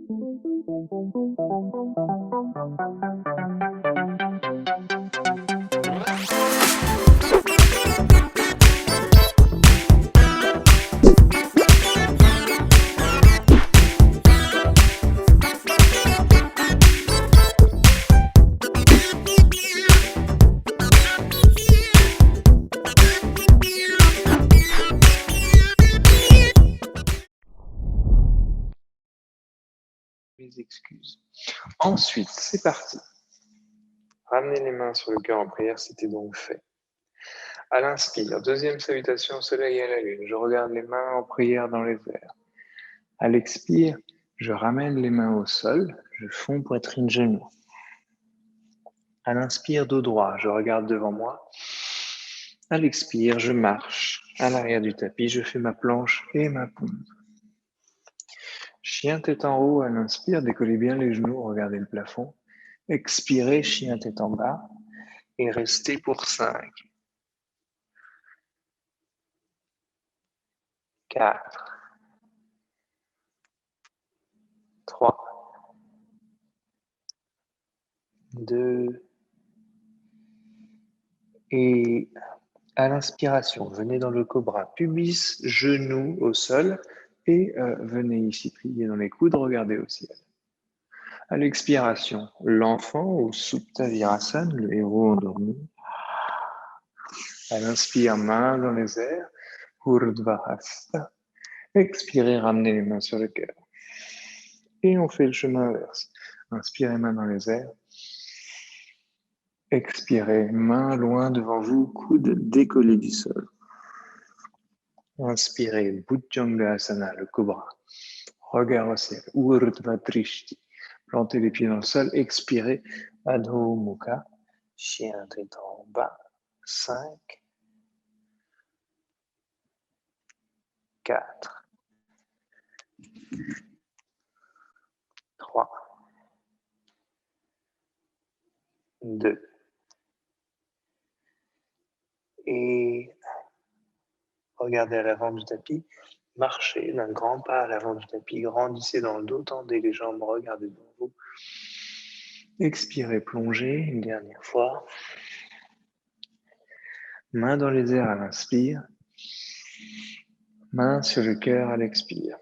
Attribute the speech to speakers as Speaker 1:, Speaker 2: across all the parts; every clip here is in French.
Speaker 1: Mes excuses. Ensuite, c'est parti. Ramener les mains sur le cœur en prière, c'était donc fait. À l'inspire, deuxième salutation au soleil et à la lune. Je regarde les mains en prière dans les airs. À l'expire, je ramène les mains au sol. Je fonds poitrine genoux. À l'inspire, dos droit, je regarde devant moi. À l'expire, je marche. À l'arrière du tapis, je fais ma planche et ma pompe. Chien tête en haut, à l'inspire, décollez bien les genoux, regardez le plafond. Expirez, chien tête en bas. Et restez pour 5, 4, 3, 2, et à l'inspiration, venez dans le cobra, pubis, genoux au sol, et venez ici plier dans les coudes, regardez au ciel. À l'expiration, l'enfant au Supta Virasana, le héros endormi. À l'inspire, main dans les airs, Urdhva Hasta. Expirez, ramenez les mains sur le cœur. Et on fait le chemin inverse. Inspirez, main dans les airs. Expirez, main loin devant vous, coude décollé du sol. Inspirez, Bhujangasana, le cobra. Regard au ciel, Urdhva Drishti. Plantez les pieds dans le sol. Expirez, Adho Mukha, chien tête en bas. 5, 4, 3, 2, et regardez à l'avant du tapis. Marchez d'un grand pas à l'avant du tapis, grandissez dans le dos, tendez les jambes, regardez devant vous. Expirez, plongez une dernière fois. Main dans les airs à l'inspire. Main sur le cœur à l'expire.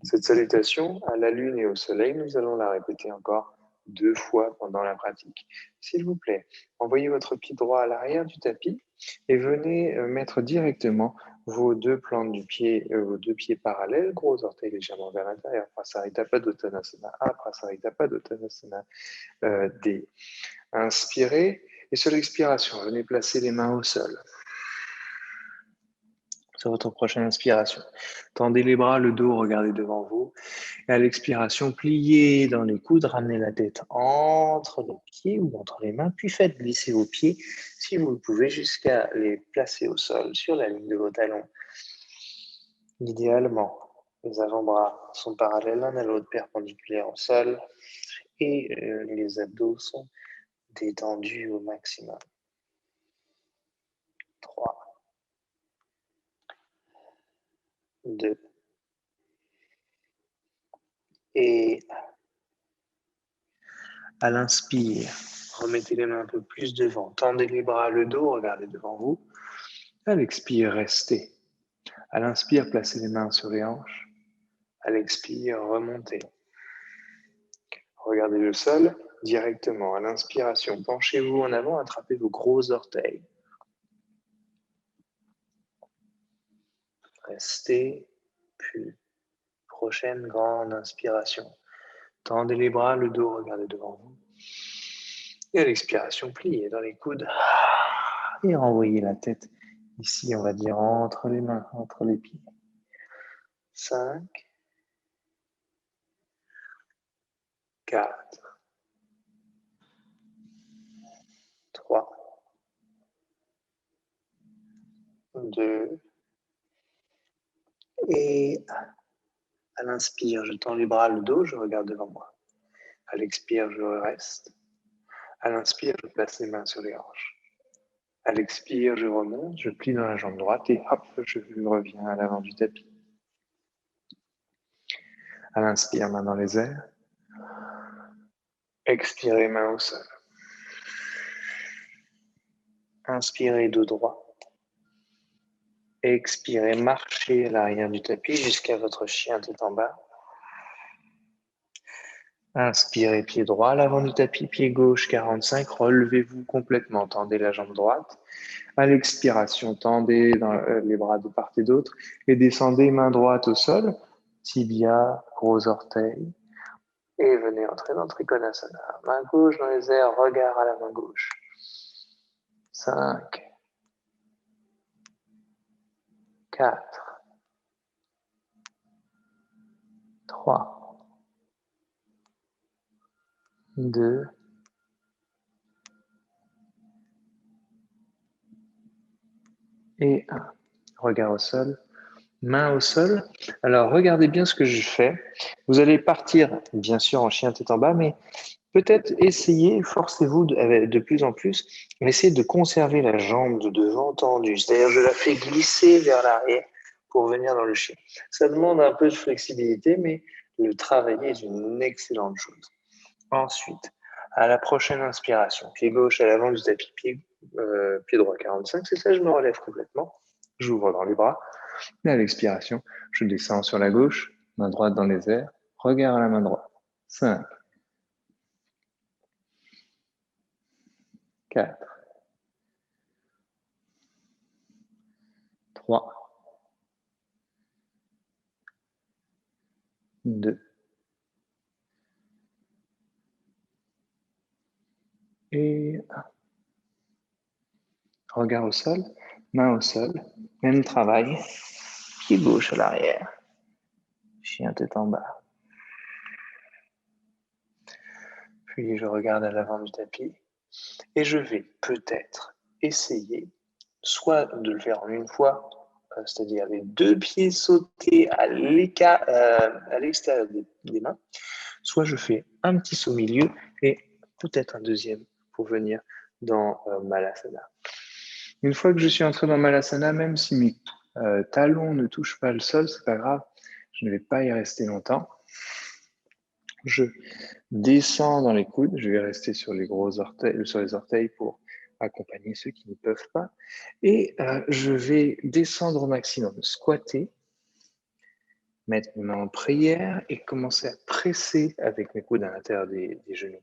Speaker 1: Cette salutation à la lune et au soleil, nous allons la répéter encore 2 fois pendant la pratique. S'il vous plaît, envoyez votre pied droit à l'arrière du tapis et venez mettre directement vos 2 plantes du pied, vos 2 pieds parallèles, gros orteils légèrement vers l'intérieur. Prasarita Padottanasana A, Prasarita Padottanasana D. Inspirez et sur l'expiration, venez placer les mains au sol. Sur votre prochaine inspiration, tendez les bras, le dos, regardez devant vous. Et à l'expiration, pliez dans les coudes, ramenez la tête entre les pieds ou entre les mains, puis faites glisser vos pieds, si vous le pouvez, jusqu'à les placer au sol, sur la ligne de vos talons. Idéalement, les avant-bras sont parallèles l'un à l'autre, perpendiculaires au sol, et les abdos sont détendus au maximum. 3, 2, et à l'inspire, remettez les mains un peu plus devant, tendez les bras, le dos, regardez devant vous. À l'expire, restez. À l'inspire, placez les mains sur les hanches. À l'expire, remontez. Regardez le sol directement. À l'inspiration, penchez-vous en avant, attrapez vos gros orteils. Restez, puis prochaine grande inspiration. Tendez les bras, le dos, regardez devant vous. Et à l'expiration, pliez dans les coudes. Et renvoyez la tête ici, on va dire, entre les mains, entre les pieds. 5, 4, 3, 2, et à l'inspire, je tends les bras, le dos, je regarde devant moi. À l'expire, je reste. À l'inspire, je place les mains sur les hanches. À l'expire, je remonte, je plie dans la jambe droite et hop, je reviens à l'avant du tapis. À l'inspire, main dans les airs. Expirez, main au sol. Inspirez, dos droit. Expirez, marchez à l'arrière du tapis jusqu'à votre chien tête en bas. Inspirez, pied droit à l'avant du tapis, pied gauche 45, relevez-vous complètement, tendez la jambe droite. À l'expiration, tendez les bras de part et d'autre et descendez main droite au sol, tibia, gros orteil. Et venez entrer dans Trikonasana. Main gauche dans les airs, regard à la main gauche. 5, 4, 3, 2, et 1. Regard au sol, main au sol. Alors, regardez bien ce que je fais. Vous allez partir, bien sûr, en chien tête en bas, mais peut-être essayez, forcez-vous de plus en plus, essayez de conserver la jambe de devant tendue. C'est-à-dire, je la fais glisser vers l'arrière pour venir dans le chien. Ça demande un peu de flexibilité, mais le travailler est une excellente chose. Ensuite, à la prochaine inspiration, pied gauche à l'avant du tapis, pied droit 45, c'est ça, je me relève complètement. J'ouvre dans les bras. Et à l'expiration, je descends sur la gauche, main droite dans les airs, regard à la main droite. 5, 4, 3, 2, et 1. Regard au sol, main au sol, même travail. Pied gauche à l'arrière, chien tête en bas. Puis je regarde à l'avant du tapis et je vais peut-être essayer soit de le faire en une fois, c'est-à-dire les deux pieds sautés à l'extérieur des mains, soit je fais un petit saut au milieu et peut-être un deuxième pour venir dans Malasana. Une fois que je suis entré dans Malasana, même si mes talons ne touchent pas le sol, c'est pas grave, je ne vais pas y rester longtemps. Je descends dans les coudes, je vais rester sur les orteils pour accompagner ceux qui ne peuvent pas. Et je vais descendre au maximum, squatter, mettre mes mains en prière et commencer à presser avec mes coudes à l'intérieur des genoux.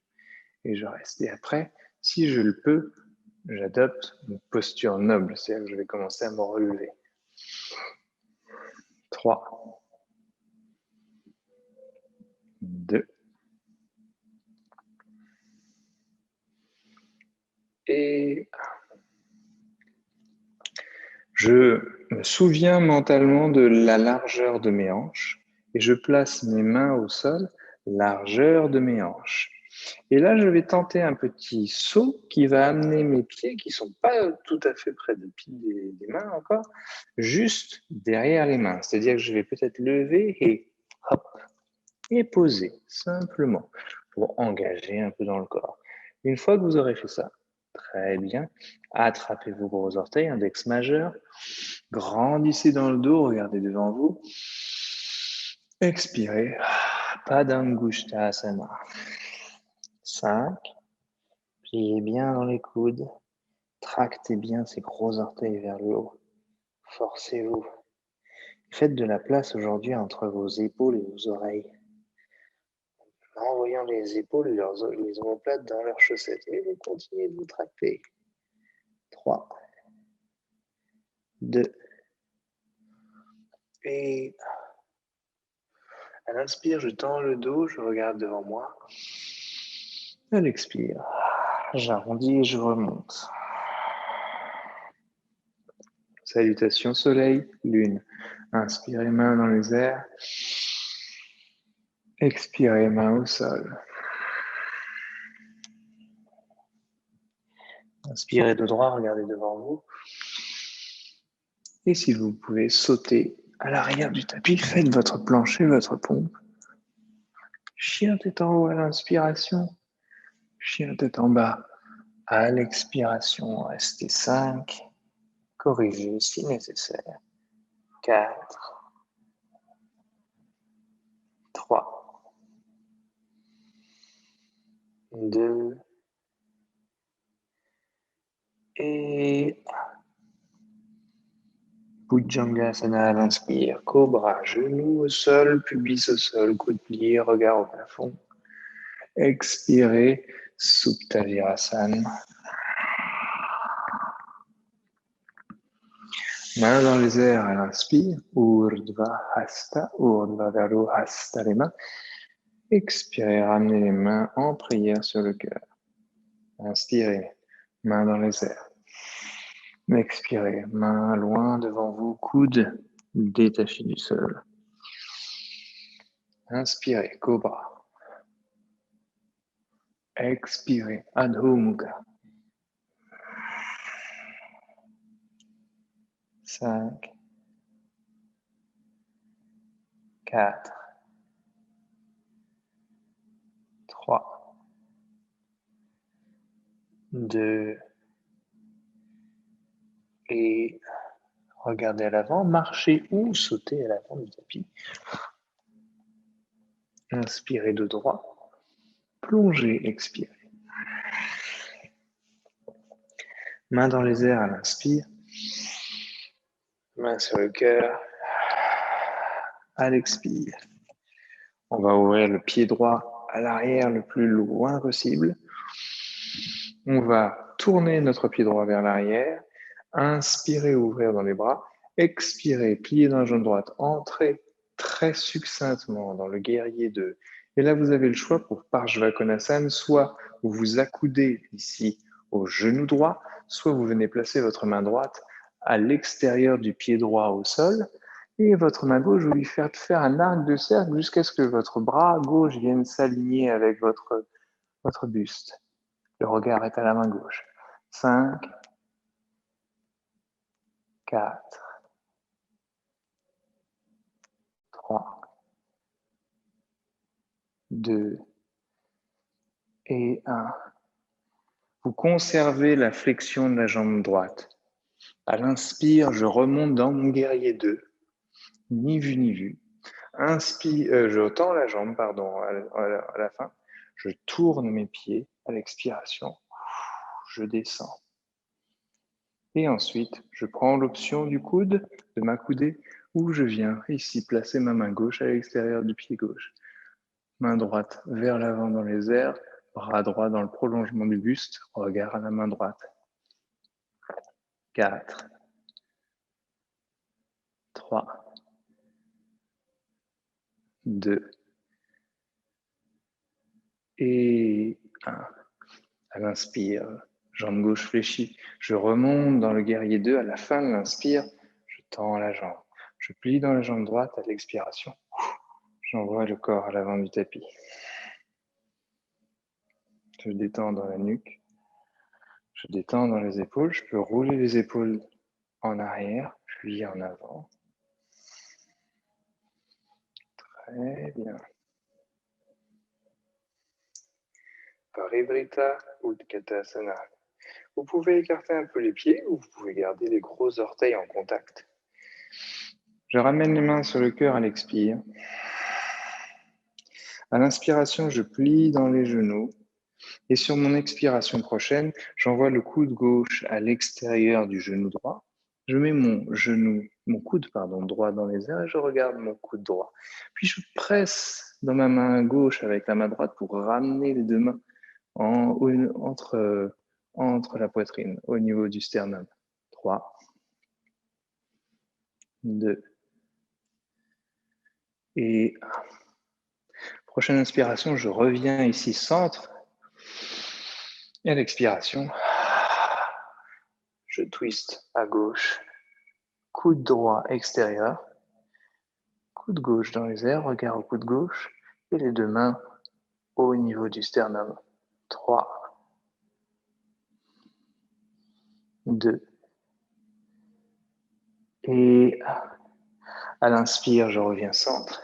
Speaker 1: Et je reste. Et après, si je le peux, j'adopte une posture noble, c'est-à-dire que je vais commencer à me relever. 3, 2, et je me souviens mentalement de la largeur de mes hanches et je place mes mains au sol, largeur de mes hanches. Et là, je vais tenter un petit saut qui va amener mes pieds, qui ne sont pas tout à fait près des mains encore, juste derrière les mains. C'est-à-dire que je vais peut-être lever et hop, et poser simplement pour engager un peu dans le corps. Une fois que vous aurez fait ça, très bien, attrapez vos gros orteils, index majeur, grandissez dans le dos, regardez devant vous, expirez, Padangusthasana. 5, pliez bien dans les coudes, tractez bien ces gros orteils vers le haut, forcez-vous. Faites de la place aujourd'hui entre vos épaules et vos oreilles. En envoyant les épaules et les omoplates dans leurs chaussettes. Et vous continuez de vous tracter. 3, 2, et à l'inspire, je tends le dos, je regarde devant moi. À l'expire, j'arrondis et je remonte. Salutations soleil, lune. Inspirez main dans les airs. Expirez main au sol. Inspirez de droit, regardez devant vous. Et si vous pouvez sauter à l'arrière du tapis, faites votre plancher, votre pompe. Chien tête en haut à l'inspiration. Chien tête en bas à l'expiration. Restez 5. Corrigez si nécessaire. 4, 3, 2 et 1. Bhujangasana à l'inspire, cobra, genoux au sol, pubis au sol, coude plié, regard au plafond. Expirez, Supta Virasana. Main dans les airs à l'inspire, Urdhva Hasta, Urdhva Garu Hasta les mains. Expirez, ramenez les mains en prière sur le cœur. Inspirez, main dans les airs. Expirez, main loin devant vous, coude détaché du sol. Inspirez, cobra. Expirez, Adho Mukha. 5, 4, 3, 2 et regardez à l'avant, marchez ou sautez à l'avant du tapis. Inspirez de droit, plongez, expirez. Main dans les airs à l'inspire, main sur le cœur, à l'expire. On va ouvrir le pied droit à l'arrière le plus loin possible. On va tourner notre pied droit vers l'arrière. Inspirez, ouvrir dans les bras. Expirez, plier dans la jambe droite. Entrez très succinctement dans le guerrier 2. Et là, vous avez le choix pour Parshvakonasana. Soit vous vous accoudez ici au genou droit, soit vous venez placer votre main droite à l'extérieur du pied droit au sol. Et votre main gauche, vous lui faites faire un arc de cercle jusqu'à ce que votre bras gauche vienne s'aligner avec votre buste. Le regard est à la main gauche. 5, 4, 3, 2 et 1. Vous conservez la flexion de la jambe droite. À l'inspire, je remonte dans mon guerrier 2. Ni vu ni vu. Inspire, je tends la jambe, à la fin. Je tourne mes pieds à l'expiration. Je descends. Et ensuite, je prends l'option du coude, de m'accouder, où je viens ici placer ma main gauche à l'extérieur du pied gauche. Main droite vers l'avant dans les airs, bras droit dans le prolongement du buste, regard à la main droite. 4, 3, 2 et 1. À l'inspire, jambe gauche fléchie. Je remonte dans le guerrier 2. À la fin de l'inspire, je tends la jambe. Je plie dans la jambe droite à l'expiration. J'envoie le corps à l'avant du tapis. Je détends dans la nuque. Je détends dans les épaules. Je peux rouler les épaules en arrière, puis en avant. Très bien. Parivrita Utkatasana. Vous pouvez écarter un peu les pieds ou vous pouvez garder les gros orteils en contact. Je ramène les mains sur le cœur à l'expire. À l'inspiration, je plie dans les genoux. Et sur mon expiration prochaine, j'envoie le coude gauche à l'extérieur du genou droit. Je mets mon coude droit dans les airs et je regarde mon coude droit. Puis je presse dans ma main gauche avec la main droite pour ramener les deux mains entre la poitrine, au niveau du sternum. 3, 2 et 1. Prochaine inspiration, je reviens ici centre. Et à l'expiration, je twiste à gauche. Coude droit extérieur. Coude gauche dans les airs, regard au coude gauche. Et les deux mains au niveau du sternum. 3, 2 et 1. À l'inspire, je reviens centre.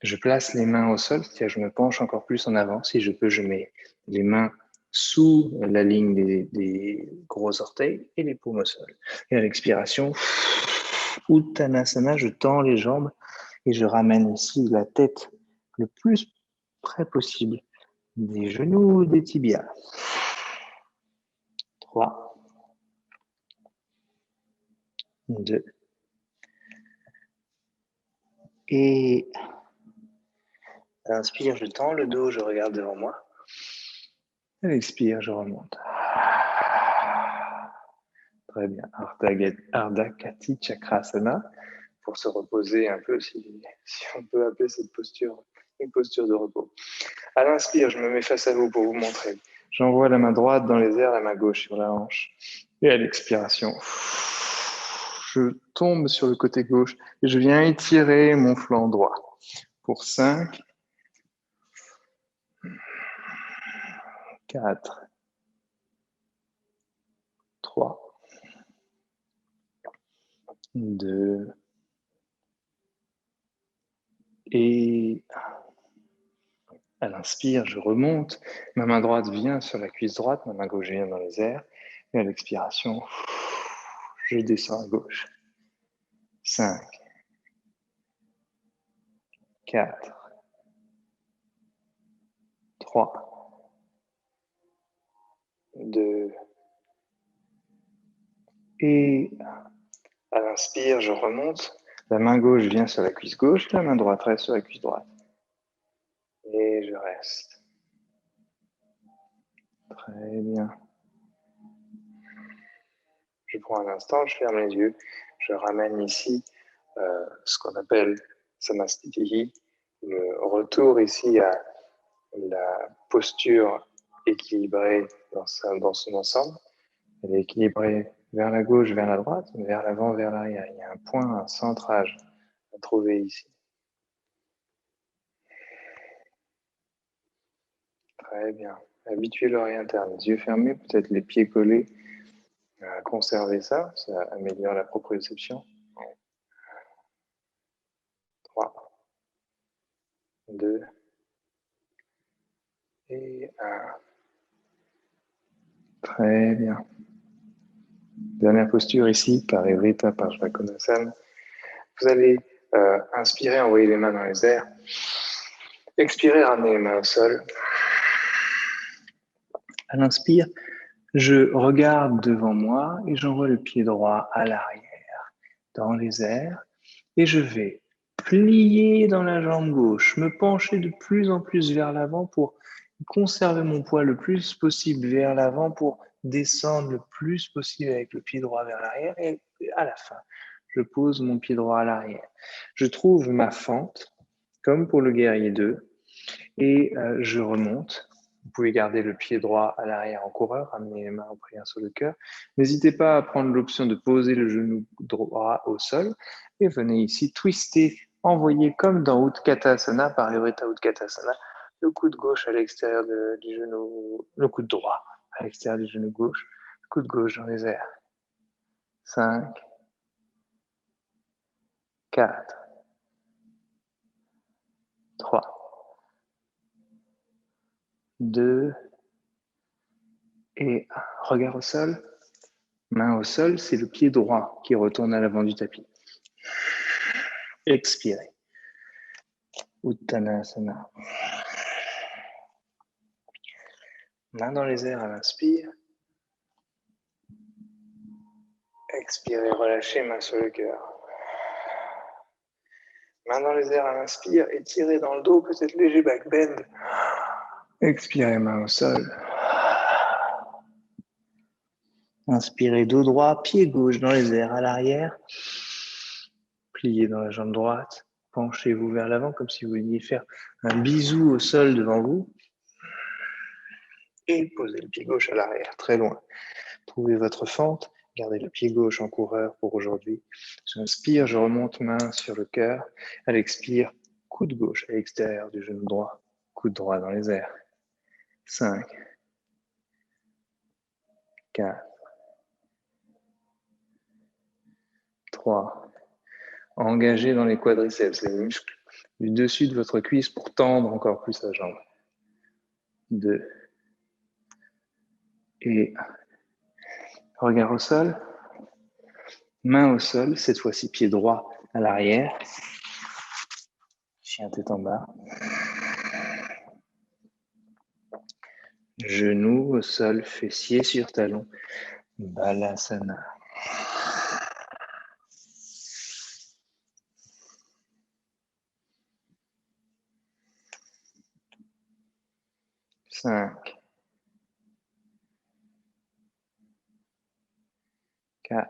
Speaker 1: Je place les mains au sol, c'est-à-dire je me penche encore plus en avant. Si je peux, je mets les mains sous la ligne des gros orteils et les paumes au sol. Et à l'expiration, Uttanasana, je tends les jambes et je ramène ici la tête le plus près possible des genoux, des tibias. 3, 2, et à l'inspire, je tends le dos, je regarde devant moi. À l'expire, je remonte. Très bien. Ardha Kati Chakrasana, pour se reposer un peu, si on peut appeler cette posture une posture de repos. À l'inspire, je me mets face à vous pour vous montrer. J'envoie la main droite dans les airs, la main gauche sur la hanche. Et à l'expiration, je tombe sur le côté gauche et je viens étirer mon flanc droit. Pour 5, 4, 3, 2, et à l'inspire, je remonte. Ma main droite vient sur la cuisse droite, ma main gauche vient dans les airs. Et à l'expiration, je descends à gauche. 5, 4, 3, 2, et à l'inspire, je remonte. La main gauche vient sur la cuisse gauche, la main droite reste sur la cuisse droite. Et je reste. Très bien. Je prends un instant, je ferme les yeux. Je ramène ici ce qu'on appelle Samastitihi, le retour ici à la posture équilibrée dans son ensemble. Elle est équilibrée vers la gauche, vers la droite, vers l'avant, vers l'arrière. Il y a un point, un centrage à trouver ici. Très bien. Habituez l'oreille interne, les yeux fermés, peut-être les pieds collés. Conservez ça, ça améliore la proprioception. 3, 2, et 1. Très bien. Dernière posture ici, par Evrita, par Jvakonasana. Vous allez inspirer, envoyer les mains dans les airs. Expirez, ramenez les mains au sol. À l'inspire, je regarde devant moi et j'envoie le pied droit à l'arrière, dans les airs, et je vais plier dans la jambe gauche, me pencher de plus en plus vers l'avant pour conserver mon poids le plus possible vers l'avant pour descendre le plus possible avec le pied droit vers l'arrière, et à la fin, je pose mon pied droit à l'arrière. Je trouve ma fente, comme pour le guerrier 2, et je remonte. Vous pouvez garder le pied droit à l'arrière en coureur, amener les mains en prière sur le cœur. N'hésitez pas à prendre l'option de poser le genou droit au sol et venez ici twister, envoyer comme dans Utkatasana, par Evrita Utkatasana, le coude gauche à l'extérieur du genou, le coude droit à l'extérieur du genou gauche, le coude gauche dans les airs. 5, 4, 3, 2, et 1. Regard au sol. Main au sol, c'est le pied droit qui retourne à l'avant du tapis. Expirez. Uttanasana. Main dans les airs à l'inspire. Expirez, relâchez, main sur le cœur. Main dans les airs à l'inspire, étirez dans le dos, peut-être léger back bend. Expirez, main au sol. Inspirez, dos droit, pied gauche dans les airs à l'arrière. Pliez dans la jambe droite. Penchez-vous vers l'avant comme si vous vouliez faire un bisou au sol devant vous. Et posez le pied gauche à l'arrière, très loin. Trouvez votre fente. Gardez le pied gauche en coureur pour aujourd'hui. J'inspire, je remonte main sur le cœur. À l'expire, coude gauche à l'extérieur du genou droit. Coude droit dans les airs. 5, 4, 3. Engagez dans les quadriceps, les muscles du dessus de votre cuisse pour tendre encore plus la jambe. 2. Et regard au sol. Main au sol, cette fois-ci pied droit à l'arrière. Chien tête en bas. Genoux au sol, fessiers sur talons. Balasana. 5, 4,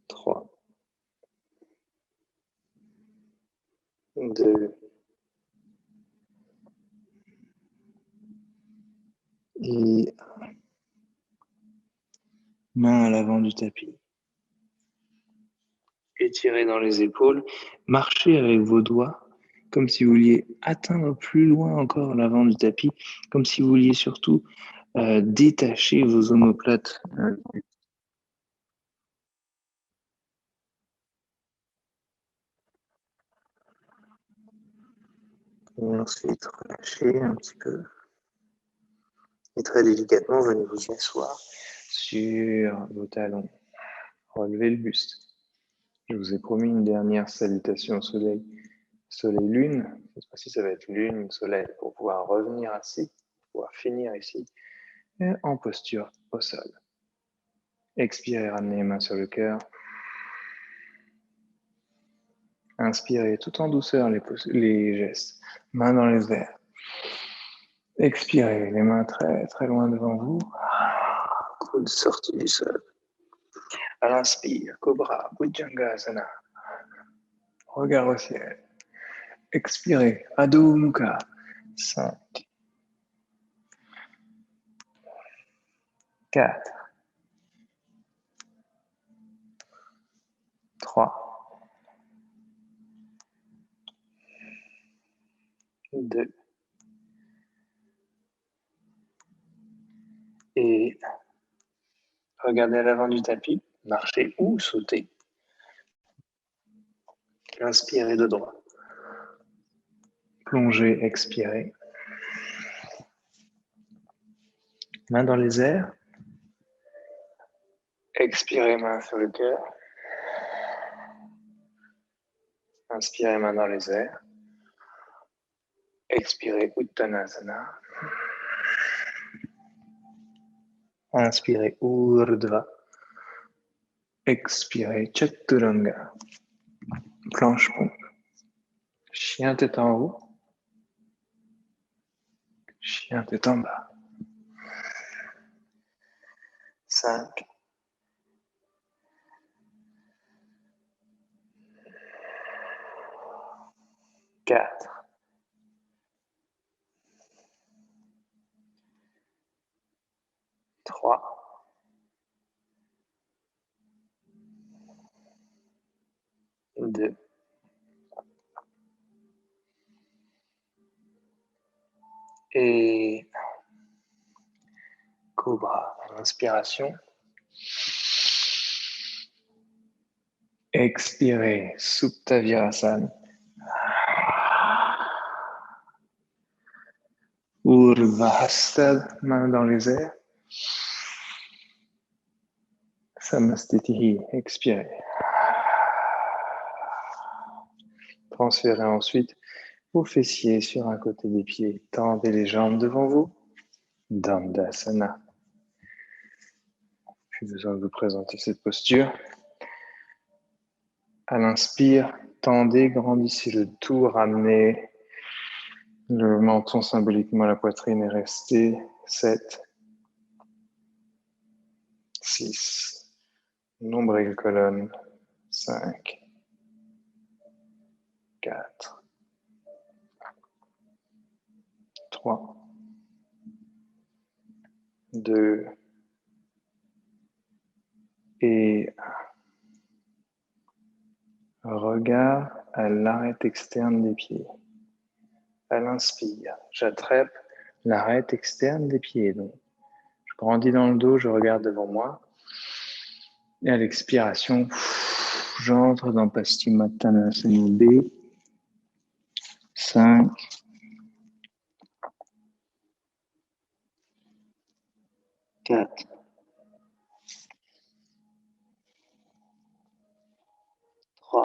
Speaker 1: 3, 2, et main à l'avant du tapis. Étirez dans les épaules. Marchez avec vos doigts comme si vous vouliez atteindre plus loin encore l'avant du tapis, comme si vous vouliez surtout détacher vos omoplates. Et ensuite, relâchez un petit peu. Et très délicatement, venez vous asseoir sur vos talons. Relevez le buste. Je vous ai promis une dernière salutation au soleil. Soleil-lune, cette fois-ci ça va être lune-soleil pour pouvoir revenir assis, pour pouvoir finir ici, et en posture au sol. Expirez, ramenez les mains sur le cœur. Inspirez tout en douceur les gestes, mains dans les airs. Expirez, les mains très très loin devant vous. Coude sorti du sol. À l'inspire, Cobra, Bhujangasana. Regard au ciel. Expirez, Adho Mukha. 5, 4, 3, 2, et regardez à l'avant du tapis, marchez ou sautez. Inspirez de droit. Plongez, expirez. Main dans les airs. Expirez, main sur le cœur. Inspirez, main dans les airs. Expirez, Uttanasana. Inspirez, Urdhva. Expirez, Chaturanga. Planche pompe. Chien tête en haut. Chien tête en bas. 5, 4, 3, 2, et Cobra. Inspiration. Expirez, Supta Virasana. Urdhva, main dans les airs. Samastitihi, expirez. Transférez ensuite vos fessiers sur un côté des pieds. Tendez les jambes devant vous. Dandasana. J'ai besoin de vous présenter cette posture. À l'inspire, tendez, grandissez le tout, ramenez le menton symboliquement à la poitrine et restez. 7, 6, nombril colonne. 5, 4, 3, 2, et regard à l'arête externe des pieds. À l'inspire, j'attrape l'arête externe des pieds. Donc, je grandis dans le dos, je regarde devant moi. Et à l'expiration, j'entre dans Paschimottanasana B. 5, 4, 3,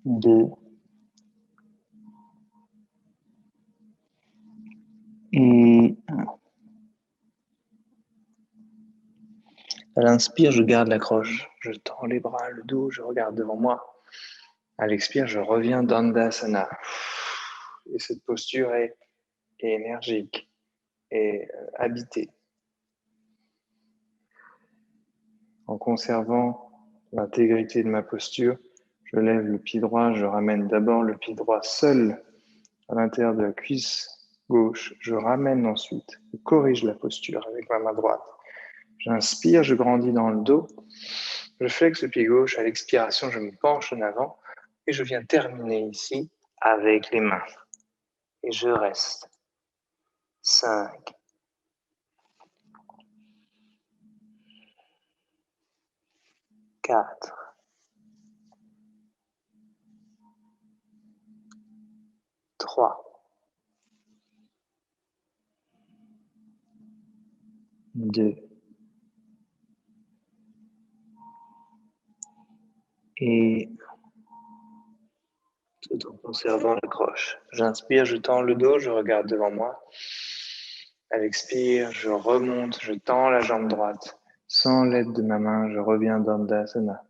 Speaker 1: 2, À l'inspire, je garde l'accroche. Je tends les bras, le dos, je regarde devant moi. À l'expire, je reviens Dandasana. Et cette posture est énergique et habitée. En conservant l'intégrité de ma posture, je lève le pied droit, je ramène d'abord le pied droit seul à l'intérieur de la cuisse gauche. Je ramène ensuite, je corrige la posture avec ma main droite. J'inspire, je grandis dans le dos. Je flexe le pied gauche. À l'expiration, je me penche en avant et je viens terminer ici avec les mains. Et je reste. 5. 4. 3. 2. Et tout en conservant l'accroche. J'inspire, je tends le dos, je regarde devant moi. À l'expire, je remonte, je tends la jambe droite. Sans l'aide de ma main, je reviens dans Dandasana.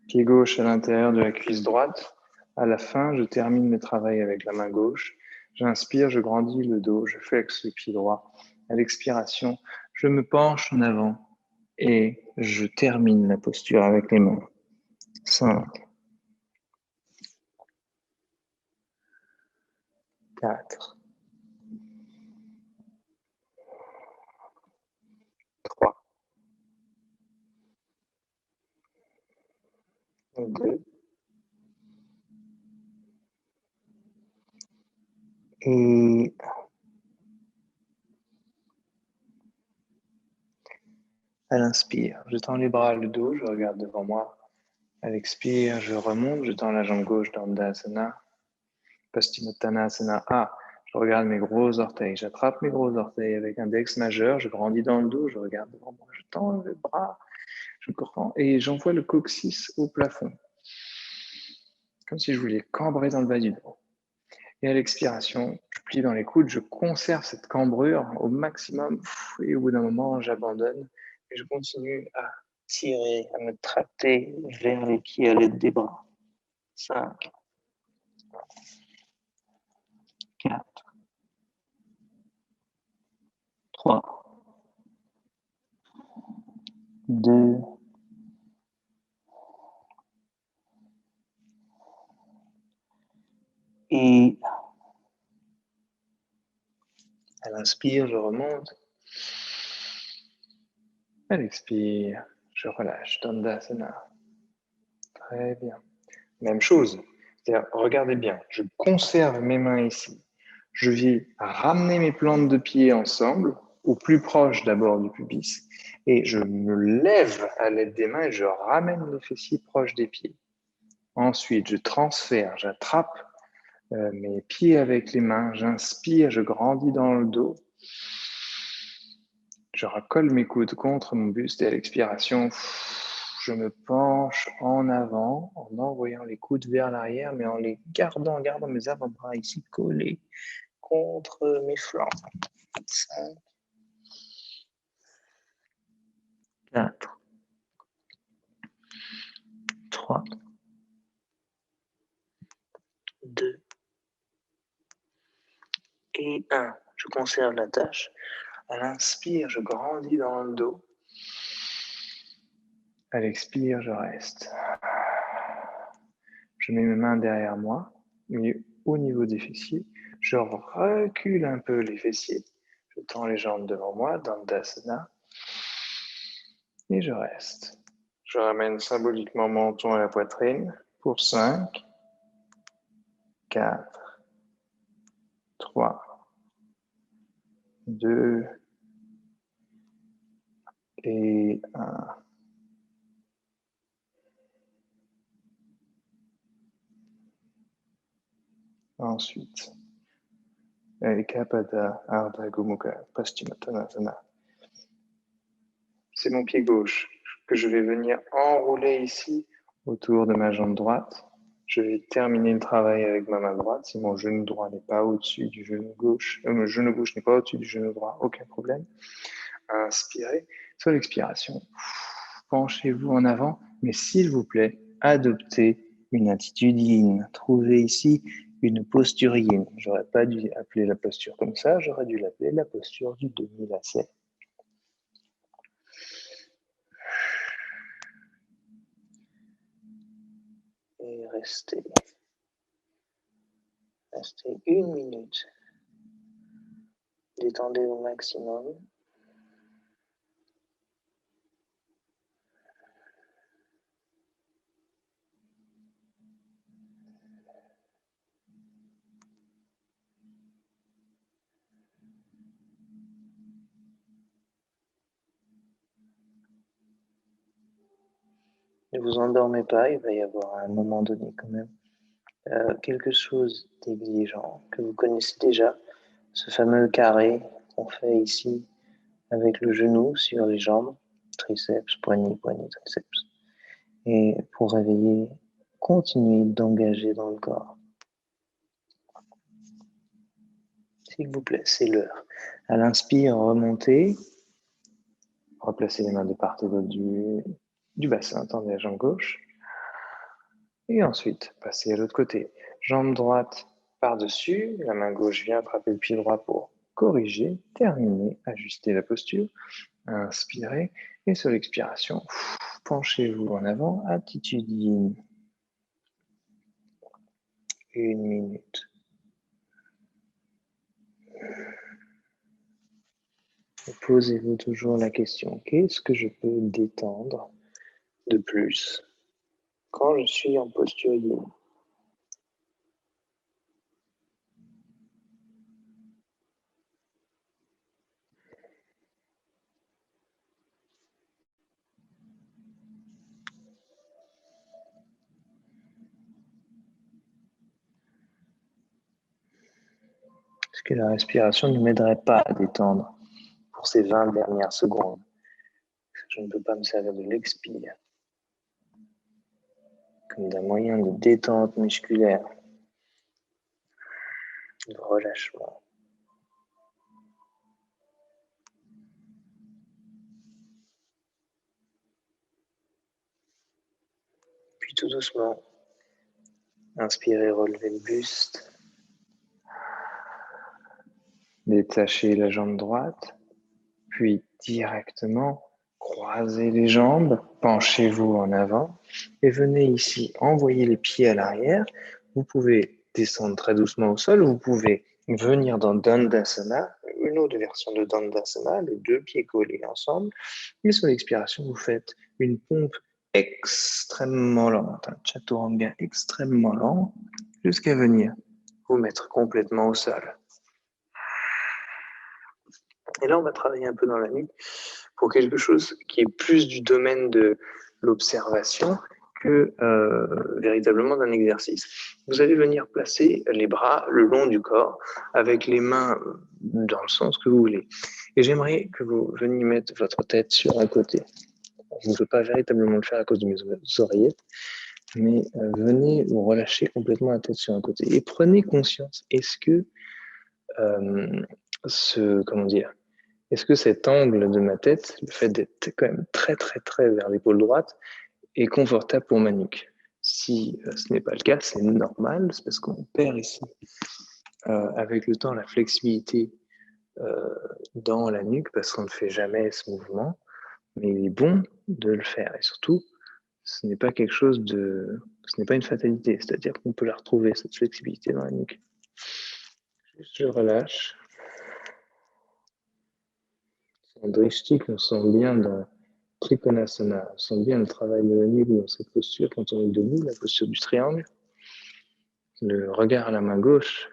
Speaker 1: Pied gauche à l'intérieur de la cuisse droite. À la fin, je termine le travail avec la main gauche. J'inspire, je grandis le dos, je flexe le pied droit. À l'expiration, je me penche en avant et je termine la posture avec les mains. 5, 4, 3, 2, et à l'inspire, je tends les bras, le dos, je regarde devant moi. À l'expire, je remonte, je tends la jambe gauche dans Dandasana. Paschimottanasana. Je regarde mes gros orteils. J'attrape mes gros orteils avec index majeur. Je grandis dans le dos. Je regarde devant moi. Je tends le bras. Je comprends. Et j'envoie le coccyx au plafond. Comme si je voulais cambrer dans le bas du dos. Et à l'expiration, je plie dans les coudes. Je conserve cette cambrure au maximum. Et au bout d'un moment, j'abandonne. Et je continue à tirer, à me tracter vers les pieds à l'aide des bras. 5, 4, 3, 2, et à l'inspire, je remonte. À l'expire, je relâche. Dandasana. Très bien. Même chose. Regardez bien, je conserve mes mains ici. Je vais ramener mes plantes de pied ensemble, au plus proche d'abord du pubis, et je me lève à l'aide des mains et je ramène les fessiers proches des pieds. Ensuite, je transfère, j'attrape mes pieds avec les mains, j'inspire, je grandis dans le dos. Je recolle mes coudes contre mon buste et à l'expiration, je me penche en avant en envoyant les coudes vers l'arrière, mais en les gardant mes avant-bras ici collés contre mes flancs. 5, 4, 3, 2 et 1. Je conserve la tâche. À l'inspire, je grandis dans le dos. À l'expire, je reste. Je mets mes mains derrière moi, mais au niveau des fessiers, je recule un peu les fessiers. Je tends les jambes devant moi, Dandasana, et je reste. Je ramène symboliquement mon menton à la poitrine pour 5, 4, 3, 2 et 1. Ensuite, Ekapada Ardha Gomukha Paschimottanasana. C'est mon pied gauche que je vais venir enrouler ici autour de ma jambe droite. Je vais terminer le travail avec ma main droite. Si mon genou droit n'est pas au-dessus du genou gauche, mon genou gauche n'est pas au-dessus du genou droit, aucun problème. Inspirez. Sur l'expiration, penchez-vous en avant, mais s'il vous plaît, adoptez une attitude yin. Trouvez ici une posture yin. J'aurais pas dû appeler la posture comme ça, j'aurais dû l'appeler la posture du demi-lacet. Et restez. Restez 1 minute. Détendez au maximum. Ne vous endormez pas, il va y avoir à un moment donné quand même quelque chose d'exigeant que vous connaissez déjà, ce fameux carré qu'on fait ici avec le genou sur les jambes, triceps, poignet, triceps. Et pour réveiller, continuez d'engager dans le corps. S'il vous plaît, c'est l'heure. À l'inspire, remontez. Replacez les mains de part et d'autre du bassin, tendez la jambe gauche. Et ensuite, passez à l'autre côté. Jambe droite par-dessus, la main gauche vient attraper le pied droit pour corriger, terminer, ajuster la posture. Inspirez et sur l'expiration, penchez-vous en avant, attitude yin. 1 minute. Posez-vous toujours la question, qu'est-ce que je peux détendre de plus quand je suis en posture yin? Est-ce que la respiration ne m'aiderait pas à détendre pour ces 20 dernières secondes? Je ne peux pas me servir de l'expire comme d'un moyen de détente musculaire, de relâchement. Puis tout doucement, inspirez, relevez le buste. Détachez la jambe droite, puis directement croisez les jambes, penchez-vous en avant et venez ici envoyer les pieds à l'arrière. Vous pouvez descendre très doucement au sol, vous pouvez venir dans Dandasana, une autre version de Dandasana, les deux pieds collés ensemble. Et sur l'expiration, vous faites une pompe extrêmement lente, un chaturanga extrêmement lent, jusqu'à venir vous mettre complètement au sol. Et là, on va travailler un peu dans la nuque pour quelque chose qui est plus du domaine de l'observation que véritablement d'un exercice. Vous allez venir placer les bras le long du corps avec les mains dans le sens que vous voulez. Et j'aimerais que vous veniez mettre votre tête sur un côté. Je ne peux pas véritablement le faire à cause de mes oreillettes, mais venez vous relâcher complètement la tête sur un côté. Et prenez conscience, est-ce que est-ce que cet angle de ma tête, le fait d'être quand même très très très vers l'épaule droite, est confortable pour ma nuque? Si ce n'est pas le cas, c'est normal, c'est parce qu'on perd ici avec le temps la flexibilité dans la nuque parce qu'on ne fait jamais ce mouvement, mais il est bon de le faire et surtout, ce n'est pas une fatalité, c'est-à-dire qu'on peut la retrouver cette flexibilité dans la nuque. Je relâche. En drishti, on sent bien dans Trikonasana, on sent bien le travail de la nuque dans cette posture quand on est debout, la posture du triangle. Le regard à la main gauche,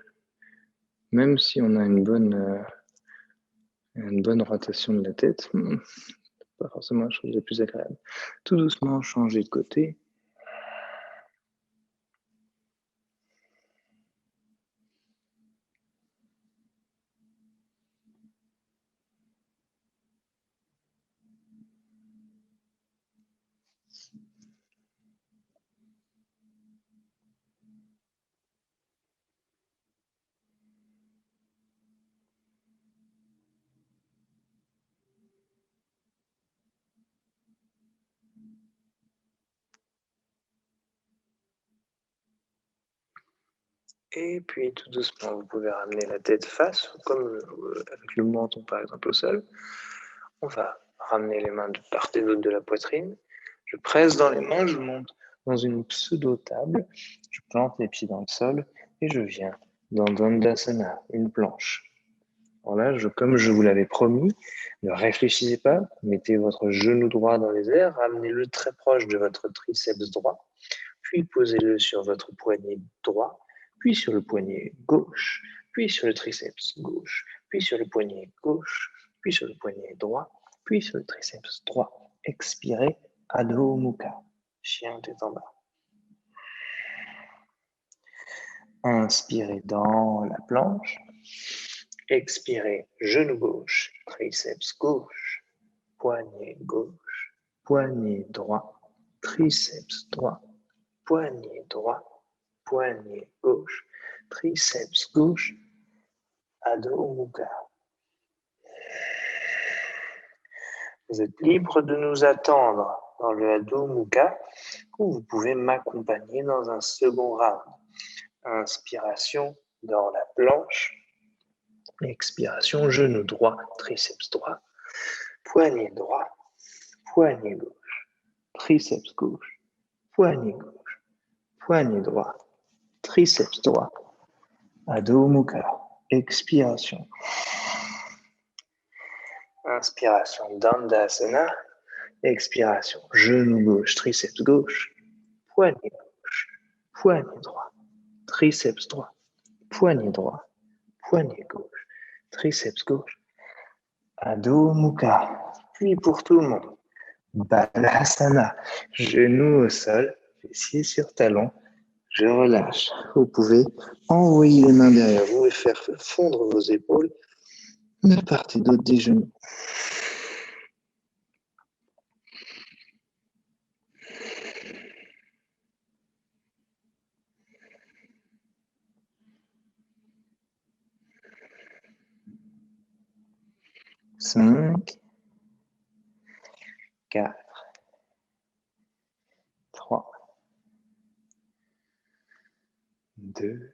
Speaker 1: même si on a une bonne rotation de la tête, pas forcément la chose la plus agréable. Tout doucement, changer de côté. Et puis tout doucement, vous pouvez ramener la tête face, comme avec le menton par exemple au sol. On va ramener les mains de part et d'autre de la poitrine. Je presse dans les mains, je monte dans une pseudo-table. Je plante les pieds dans le sol et je viens dans Dandasana, une planche. Alors là, comme je vous l'avais promis, ne réfléchissez pas, mettez votre genou droit dans les airs, ramenez-le très proche de votre triceps droit, puis posez-le sur votre poignet droit, puis sur le poignet gauche, puis sur le triceps gauche, puis sur le poignet gauche, puis sur le poignet droit, puis sur le triceps droit. Expirez, Adho Mukha, chien tête en bas. Inspirez dans la planche. Expirez, genou gauche, triceps gauche, poignet gauche, poignet droit, triceps droit, poignet droit, poignet gauche, triceps gauche, Adho Mukha. Vous êtes libre de nous attendre dans le Adho Mukha ou vous pouvez m'accompagner dans un second round. Inspiration dans la planche. Expiration, genou droit, triceps droit, poignet droit, poignet gauche, triceps gauche, poignet gauche, poignet droit, triceps droit, Adho Mukha. Expiration. Inspiration, Dandasana. Expiration, genou gauche, triceps gauche, poignet gauche, poignet droit, triceps droit, poignet droit, poignet gauche, triceps gauche, Adho Mukha. Puis pour tout le monde, Balasana, genoux au sol, fessiers sur talons, je relâche. Vous pouvez envoyer les mains derrière vous et faire fondre vos épaules de part et d'autre des genoux. Cinq, 4, 3, 2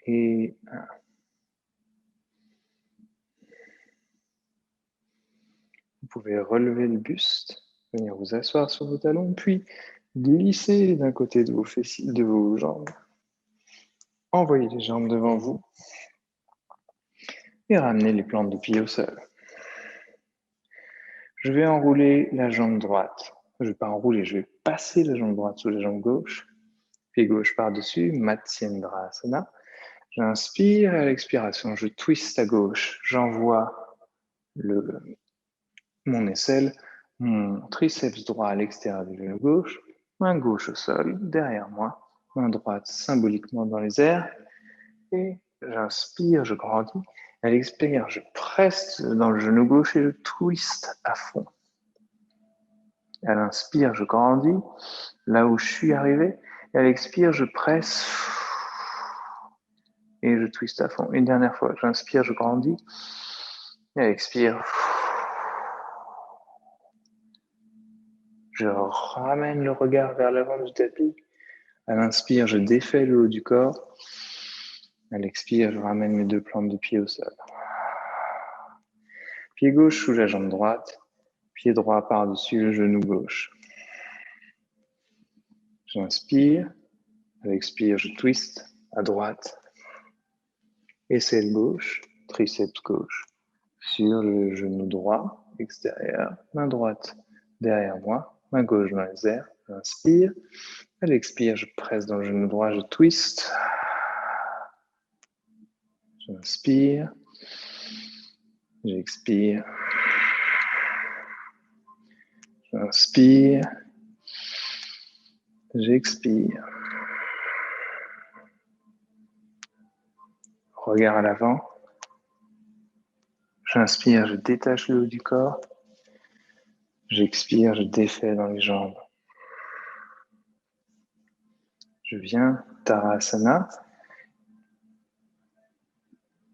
Speaker 1: et 1. Vous pouvez relever le buste, venir vous asseoir sur vos talons, puis glisser d'un côté de vos fessiers, de vos jambes. Envoyez les jambes devant vous et ramenez les plantes de pied au sol. Je vais enrouler la jambe droite. Je ne vais pas enrouler, je vais passer la jambe droite sous la jambe gauche. Pied gauche par-dessus, Matsyendrasana. J'inspire et à l'expiration, je twiste à gauche. J'envoie mon aisselle, mon triceps droit à l'extérieur du genou gauche, main gauche au sol, derrière moi, main droite symboliquement dans les airs. Et j'inspire, je grandis. À l'expire, je presse dans le genou gauche et je twiste à fond. À l'inspire, je grandis là où je suis arrivé. Et à l'expire, je presse et je twiste à fond. Une dernière fois, j'inspire, je grandis. Et à l'expire, je ramène le regard vers l'avant du tapis. À l'inspire, je défais le haut du corps. À l'expire, je ramène mes deux plantes de pied au sol. Pied gauche sous la jambe droite. Pied droit par-dessus le genou gauche. J'inspire. À l'expire, je twiste à droite. Aisselle gauche, triceps gauche. Sur le genou droit, extérieur. Main droite derrière moi. Main gauche dans les airs. J'inspire. À l'expire, je presse dans le genou droit, je twiste. J'inspire. J'expire. J'inspire. J'expire. Regard à l'avant. J'inspire, je détache le haut du corps. J'expire, je défais dans les jambes. Je viens, Tadasana.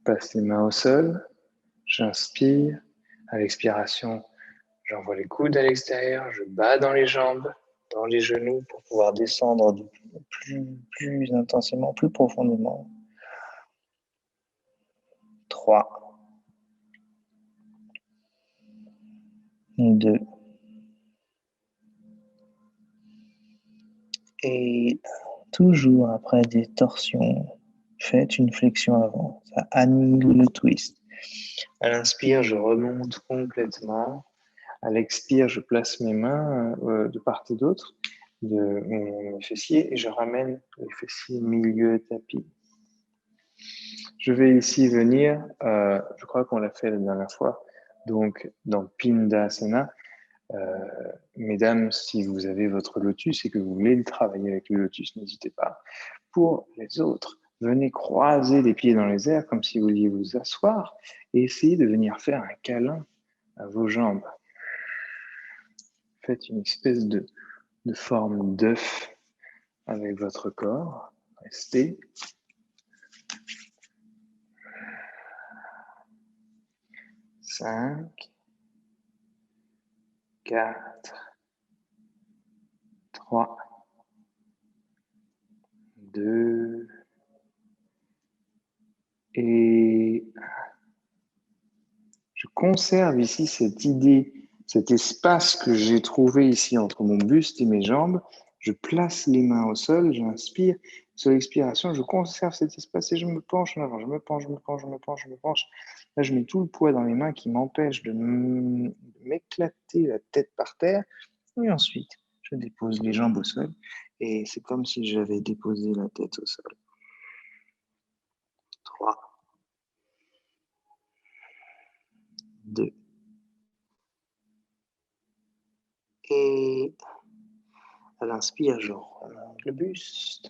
Speaker 1: Passe les mains au sol. J'inspire. À l'expiration, j'envoie les coudes à l'extérieur. Je bats dans les jambes. dans les genoux pour pouvoir descendre plus intensément, plus profondément. 3, 2, et toujours après des torsions, faites une flexion avant, ça annule le twist. À l'inspire, je remonte complètement. À l'expire, je place mes mains de part et d'autre de mes fessiers et je ramène les fessiers milieu tapis. Je vais ici venir, je crois qu'on l'a fait la dernière fois, donc dans Pindasana. Mesdames, si vous avez votre lotus et que vous voulez travailler avec le lotus, n'hésitez pas. Pour les autres, venez croiser les pieds dans les airs comme si vous vouliez vous asseoir et essayez de venir faire un câlin à vos jambes. Faites une espèce de forme d'œuf avec votre corps. Restez. 5, 4, 3, 2, et je conserve ici cette idée, cet espace que j'ai trouvé ici entre mon buste et mes jambes. Je place les mains au sol, j'inspire. Sur l'expiration, je conserve cet espace et je me penche en avant. Je me penche, je me penche, je me penche, je me penche. Là, je mets tout le poids dans les mains qui m'empêche de m'éclater la tête par terre. Et ensuite, je dépose les jambes au sol. Et c'est comme si j'avais déposé la tête au sol. 3, 2, et à l'inspire, je remonte le buste.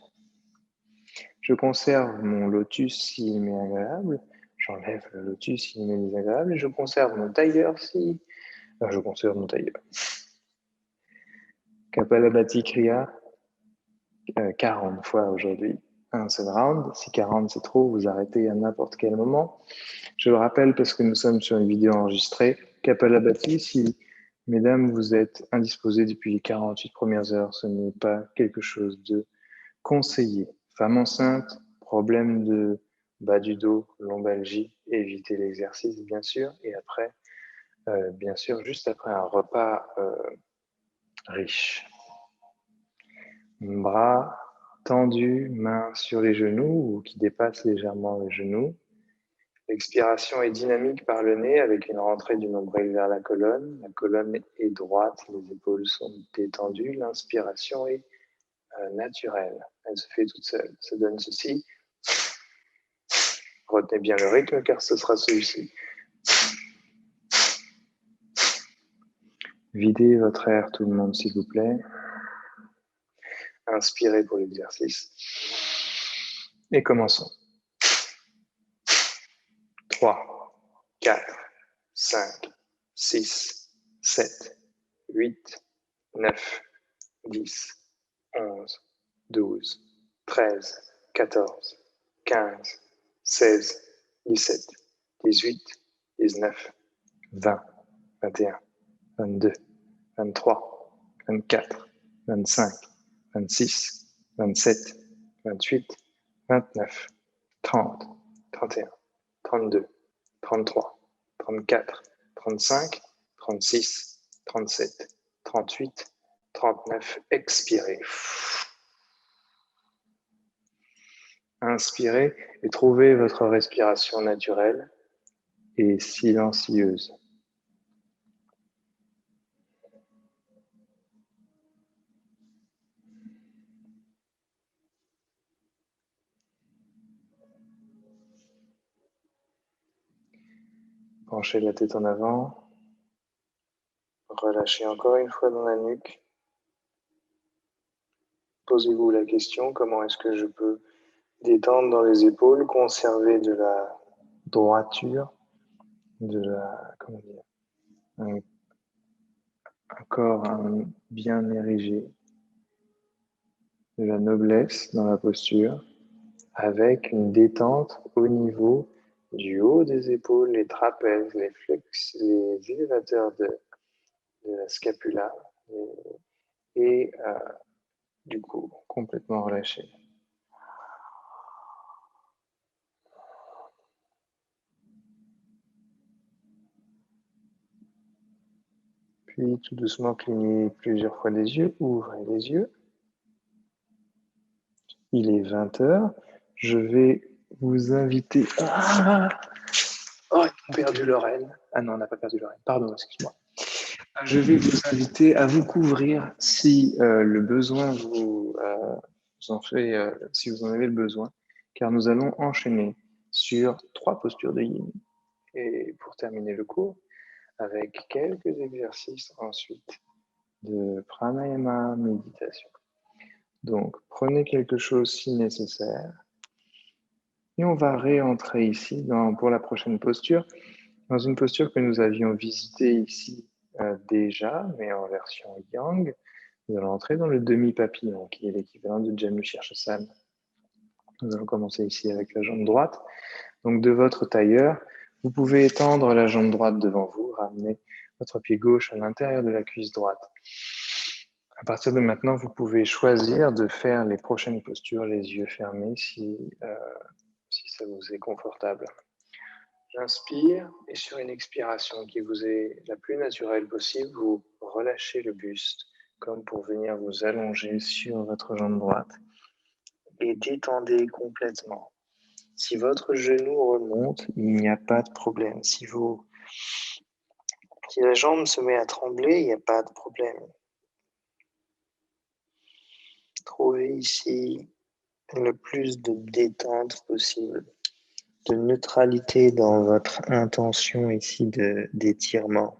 Speaker 1: Je conserve mon lotus s'il m'est agréable. J'enlève le lotus s'il m'est désagréable. Et je conserve mon tailleur si... je conserve mon tailleur. Kapalabhati Kriya, 40 fois aujourd'hui. Un seul round. Si 40 c'est trop, vous arrêtez à n'importe quel moment. Je le rappelle parce que nous sommes sur une vidéo enregistrée. Kapalabhati, si mesdames vous êtes indisposées depuis les 48 premières heures, ce n'est pas quelque chose de conseillé. Femme enceinte, problème de bas du dos, lombalgie, évitez l'exercice bien sûr. Et après, bien sûr, juste après un repas riche. Bras tendus, mains sur les genoux ou qui dépassent légèrement les genoux. L'expiration est dynamique par le nez avec une rentrée du nombril vers la colonne. La colonne est droite, les épaules sont détendues. L'inspiration est naturelle. Elle se fait toute seule. Ça donne ceci. Retenez bien le rythme car ce sera celui-ci. Videz votre air tout le monde s'il vous plaît. Inspirez pour l'exercice. Et commençons. 3, 4, 5, 6, 7, 8, 9, 10, 11, 12, 13, 14, 15, 16, 17, 18, 19, 20, 21, 22, 23, 24, 25, 26, 27, 28, 29, 30, 31, 32, 33, 34, 35, 36, 37, 38, 39. Expirez. Inspirez et trouvez votre respiration naturelle et silencieuse. Penchez la tête en avant. Relâchez encore une fois dans la nuque. Posez-vous la question, comment est-ce que je peux détendre dans les épaules, conserver de la droiture, de la, comment dire, un corps bien érigé, de la noblesse dans la posture, avec une détente au niveau du haut des épaules, les trapèzes, les élévateurs de la scapula, et du coup, complètement relâché. Puis tout doucement clignez plusieurs fois les yeux, ouvrez les yeux. Il est 20 h. Je vais vous inviter... Ah oh, on a perdu Lorraine. Ah non, on n'a pas perdu Lorraine. Pardon, excuse-moi. Je vais vous inviter à vous couvrir si le besoin vous en fait, si vous en avez le besoin, car nous allons enchaîner sur 3 postures de yin. Et pour terminer le cours, avec quelques exercices ensuite de pranayama, méditation. Donc, prenez quelque chose si nécessaire. Et on va réentrer ici pour la prochaine posture, dans une posture que nous avions visitée ici déjà, mais en version yang. Nous allons entrer dans le demi-papillon, qui est l'équivalent de Janu Shirshasana. Nous allons commencer ici avec la jambe droite. Donc, de votre tailleur, vous pouvez étendre la jambe droite devant vous, ramener votre pied gauche à l'intérieur de la cuisse droite. À partir de maintenant, vous pouvez choisir de faire les prochaines postures les yeux fermés si ça vous est confortable. J'inspire et sur une expiration qui vous est la plus naturelle possible, vous relâchez le buste comme pour venir vous allonger sur votre jambe droite et détendez complètement. Si votre genou remonte, il n'y a pas de problème. Si la jambe se met à trembler, il n'y a pas de problème. Trouvez ici le plus de détente possible, de neutralité dans votre intention ici d'étirement.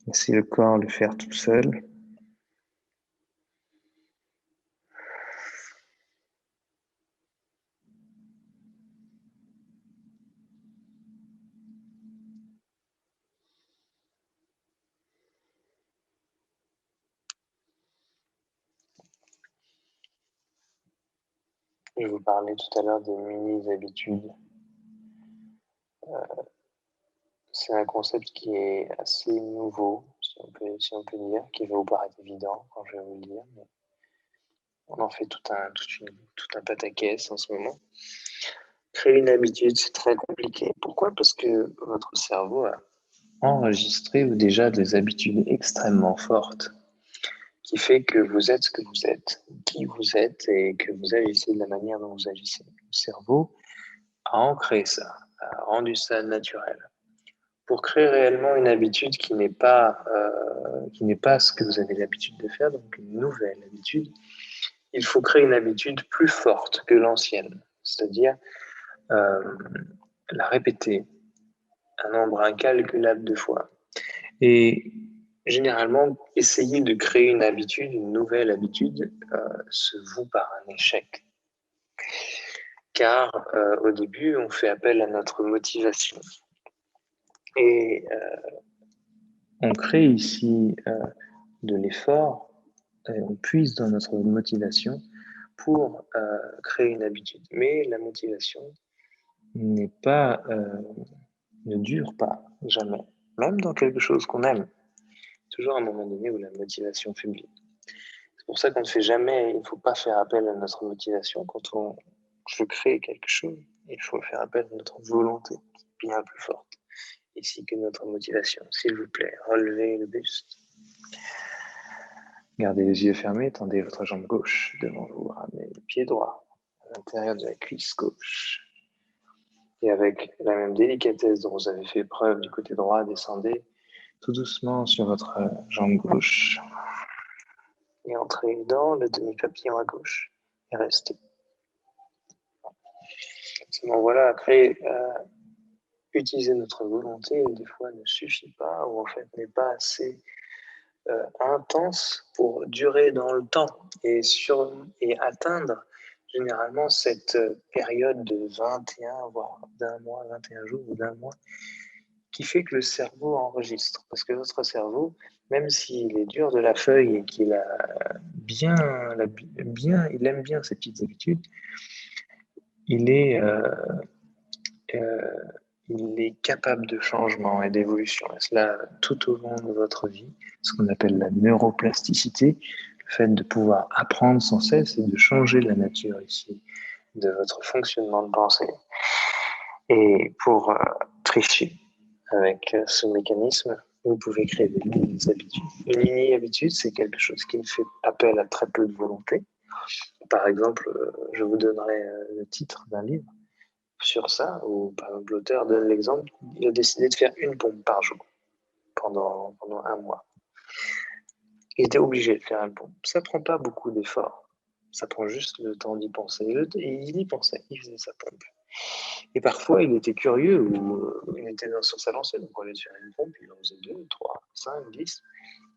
Speaker 1: Laissez le corps le faire tout seul. Je vous parlais tout à l'heure des mini-habitudes. C'est un concept qui est assez nouveau, si on peut dire, qui va vous paraître évident quand je vais vous le dire, mais on en fait tout un pataquès en ce moment. Créer une habitude, c'est très compliqué. Pourquoi? Parce que votre cerveau a enregistré déjà des habitudes extrêmement fortes qui fait que vous êtes ce que vous êtes, qui vous êtes et que vous agissez de la manière dont vous agissez. Le cerveau a ancré ça, a rendu ça naturel. Pour créer réellement une habitude qui n'est pas ce que vous avez l'habitude de faire, donc une nouvelle habitude, il faut créer une habitude plus forte que l'ancienne, c'est-à-dire la répéter un nombre incalculable de fois. Et généralement, essayer de créer une habitude, une nouvelle habitude, se voue par un échec. Car au début, on fait appel à notre motivation. Et on crée ici de l'effort, et on puise dans notre motivation pour créer une habitude. Mais la motivation ne dure pas, jamais. Même dans quelque chose qu'on aime. Toujours un moment donné où la motivation faiblit. C'est pour ça qu'on ne fait jamais, il ne faut pas faire appel à notre motivation. Quand on veut créer quelque chose, il faut faire appel à notre volonté, bien plus forte, ici que notre motivation. S'il vous plaît, relevez le buste. Gardez les yeux fermés, tendez votre jambe gauche devant vous, ramenez le pied droit à l'intérieur de la cuisse gauche. Et avec la même délicatesse dont vous avez fait preuve du côté droit, descendez tout doucement sur votre jambe gauche et entrez dans le demi-papillon à gauche et restez. Sinon, voilà, après, utiliser notre volonté, des fois, ne suffit pas, ou en fait, n'est pas assez intense pour durer dans le temps et atteindre généralement cette période de 21, voire d'un mois, 21 jours ou d'un mois, qui fait que le cerveau enregistre. Parce que votre cerveau, même s'il est dur de la feuille et qu'il il aime bien ces petites habitudes, il est est capable de changement et d'évolution, et cela tout au long de votre vie, ce qu'on appelle la neuroplasticité, le fait de pouvoir apprendre sans cesse et de changer la nature ici de votre fonctionnement de pensée. Et pour tricher avec ce mécanisme, vous pouvez créer des mini-habitudes. Une mini-habitude, c'est quelque chose qui ne fait appel à très peu de volonté. Par exemple, je vous donnerai le titre d'un livre sur ça, où par exemple l'auteur donne l'exemple, il a décidé de faire une pompe par jour pendant un mois. Il était obligé de faire une pompe. Ça ne prend pas beaucoup d'efforts. Ça prend juste le temps d'y penser. Et il y pensait, il faisait sa pompe. Et parfois, il était curieux ou il était sur sa lancée, donc au lieu de faire une pompe, il en faisait 2, 3, 5, 10.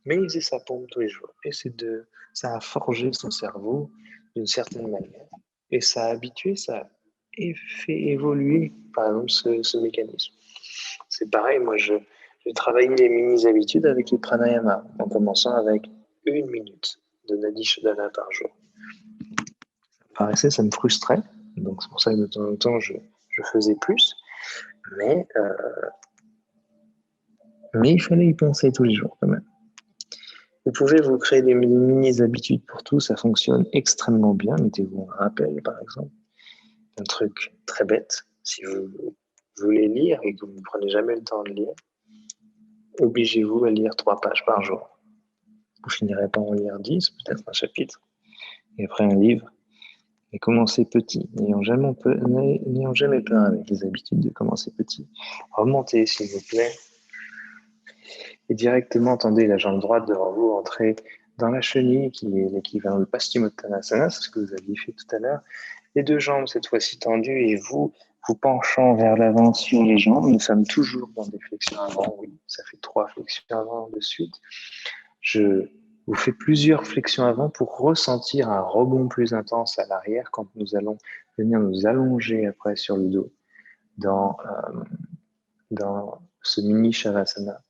Speaker 1: Mais il faisait sa pompe tous les jours. Et ça a forgé son cerveau d'une certaine manière. Et ça a habitué, ça a fait évoluer, par exemple, ce mécanisme. C'est pareil, moi, j'ai travaillé les mini-habitudes avec les pranayama, en commençant avec 1 minute de Nadi Shodhana par jour. Ça me frustrait, donc c'est pour ça que de temps en temps, je faisais plus, mais il fallait y penser tous les jours quand même. Vous pouvez vous créer des mini-habitudes pour tout, ça fonctionne extrêmement bien. Mettez-vous un rappel, par exemple. Un truc très bête, si vous voulez lire et que vous ne prenez jamais le temps de lire, obligez-vous à lire 3 pages par jour. Vous finirez par en lire 10, peut-être un chapitre, et après un livre. Et commencez petit, n'ayant jamais peur avec les habitudes de commencer petit. Remontez, s'il vous plaît, et directement tendez la jambe droite devant vous, entrez dans la chenille, qui est l'équivalent de Paschimottanasana, c'est ce que vous aviez fait tout à l'heure. Les 2 jambes, cette fois-ci tendues, et vous penchant vers l'avant sur les jambes. Nous sommes toujours dans des flexions avant, oui, ça fait 3 flexions avant de suite. Je vous fais plusieurs flexions avant pour ressentir un rebond plus intense à l'arrière quand nous allons venir nous allonger après sur le dos dans ce mini Shavasana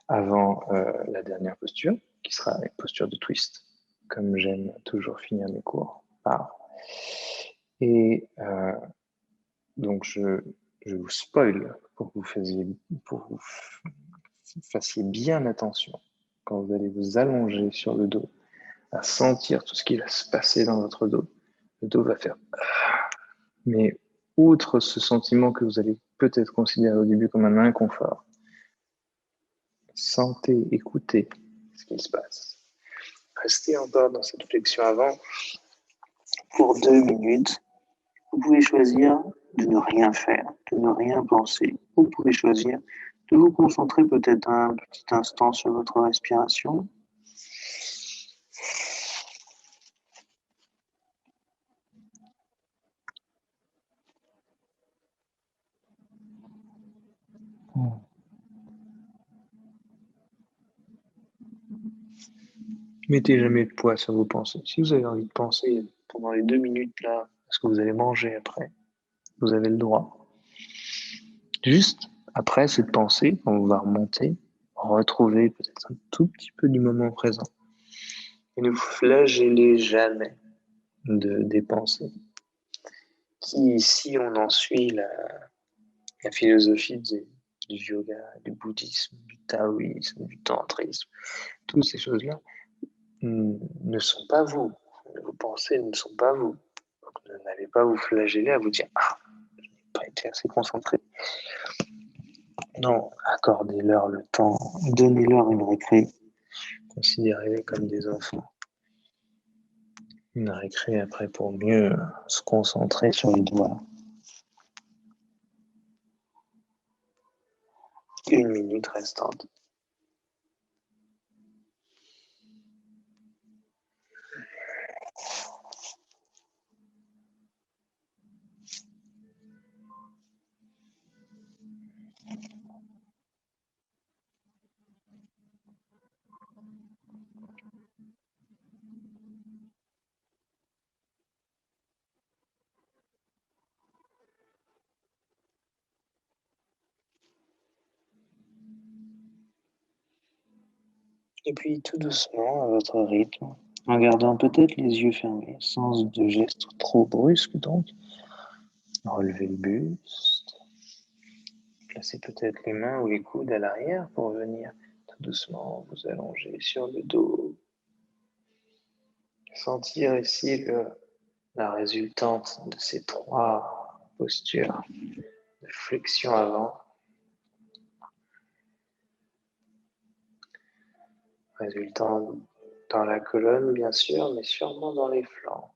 Speaker 1: avant la dernière posture, qui sera une posture de twist, comme j'aime toujours finir mes cours par. Et donc, je vous spoil pour que vous fassiez bien attention quand vous allez vous allonger sur le dos, à sentir tout ce qui va se passer dans votre dos. Le dos va faire... Mais outre ce sentiment que vous allez peut-être considérer au début comme un inconfort, sentez, écoutez ce qui se passe. Restez encore dans cette flexion avant pour 2 minutes. Vous pouvez choisir de ne rien faire, de ne rien penser. Vous pouvez choisir de vous concentrer peut-être un petit instant sur votre respiration. Mettez jamais de poids sur vos pensées. Si vous avez envie de penser pendant les 2 minutes là, à ce que vous allez manger après, vous avez le droit. Juste après cette pensée, on va remonter, retrouver peut-être un tout petit peu du moment présent. Et ne vous flagellez jamais des pensées. Si on en suit la philosophie du yoga, du bouddhisme, du taoïsme, du tantrisme, toutes ces choses-là ne sont pas vous. Vos pensées ne sont pas vous. Donc, n'allez pas vous flageller à vous dire « Ah, je n'ai pas été assez concentré ». Non, accordez-leur le temps, donnez-leur une récré. Considérez-les comme des enfants. Une récré après pour mieux se concentrer sur les doigts. 1 minute restante. Et puis tout doucement, à votre rythme, en gardant peut-être les yeux fermés, sans de gestes trop brusques donc, relevez le buste, Placez peut-être les mains ou les coudes à l'arrière pour venir tout doucement vous allonger sur le dos. Sentir ici la résultante de ces 3 postures de flexion avant. Résultant dans la colonne, bien sûr, mais sûrement dans les flancs.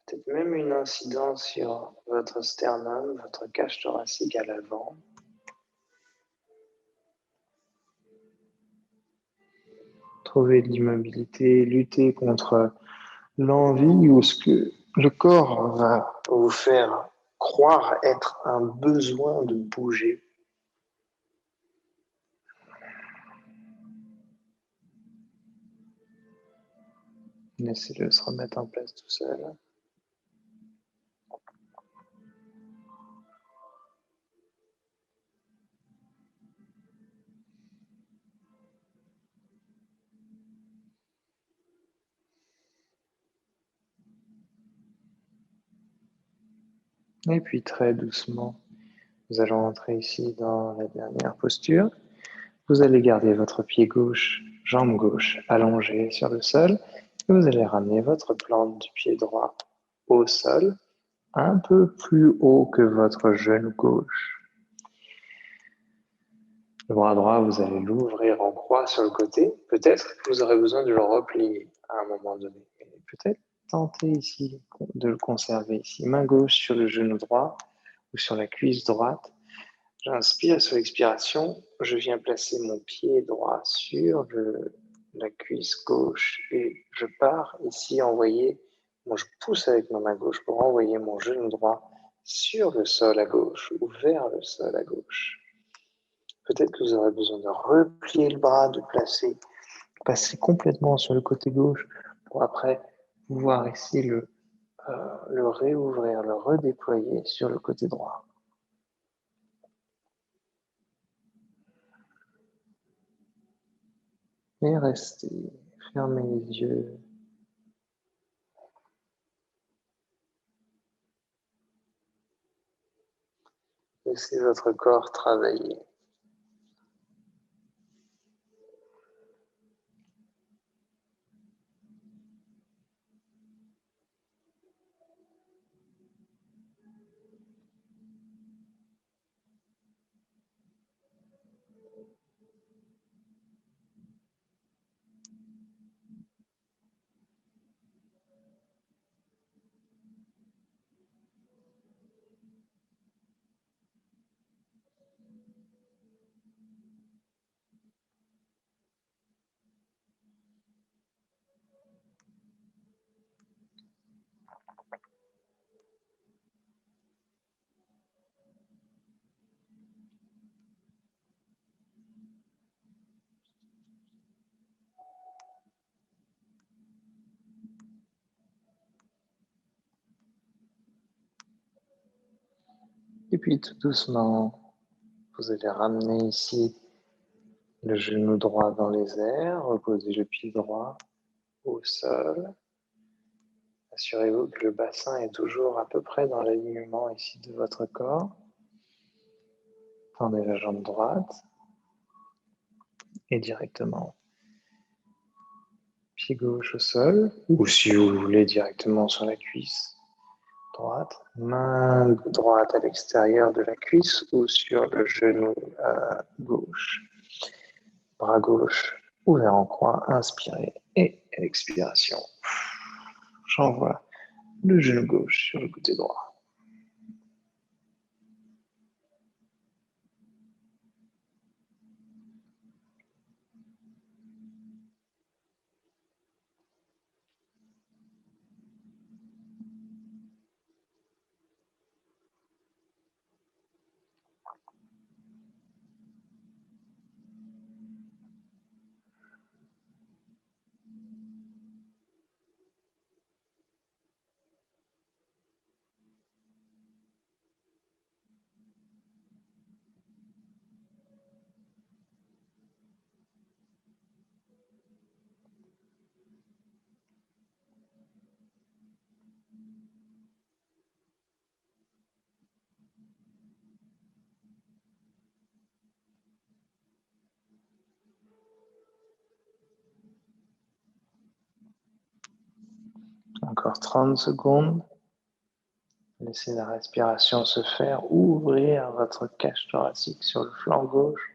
Speaker 1: Peut-être même une incidence sur votre sternum, votre cage thoracique à l'avant. Trouver de l'immobilité, lutter contre l'envie ou ce que le corps va vous faire croire être un besoin de bouger. Laissez-le se remettre en place tout seul. Et puis très doucement, nous allons entrer ici dans la dernière posture. Vous allez garder votre pied gauche, jambe gauche allongée sur le sol. Et vous allez ramener votre plante du pied droit au sol, un peu plus haut que votre genou gauche. Le bras droit, vous allez l'ouvrir en croix sur le côté. Peut-être que vous aurez besoin de le replier à un moment donné. Mais peut-être tenter ici de le conserver ici. Main gauche sur le genou droit ou sur la cuisse droite. J'inspire sur l'expiration. Je viens placer mon pied droit sur la cuisse gauche et je pars ici envoyer. Moi, je pousse avec ma main gauche pour envoyer mon genou droit sur le sol à gauche ou vers le sol à gauche. Peut-être que vous aurez besoin de replier le bras, de passer complètement sur le côté gauche pour après pouvoir ici le réouvrir, le redéployer sur le côté droit. Et restez, fermez les yeux. Laissez votre corps travailler. Et puis tout doucement, vous allez ramener ici le genou droit dans les airs, reposez le pied droit au sol. Assurez-vous que le bassin est toujours à peu près dans l'alignement ici de votre corps. Tendez la jambe droite et directement pied gauche au sol, ou si vous voulez directement sur la cuisse droite, main droite à l'extérieur de la cuisse ou sur le genou gauche. Bras gauche ouvert en croix, inspirez et expiration. J'envoie le genou gauche sur le côté droit. encore 30 secondes. Laissez la respiration se faire. Ouvrir votre cage thoracique sur le flanc gauche.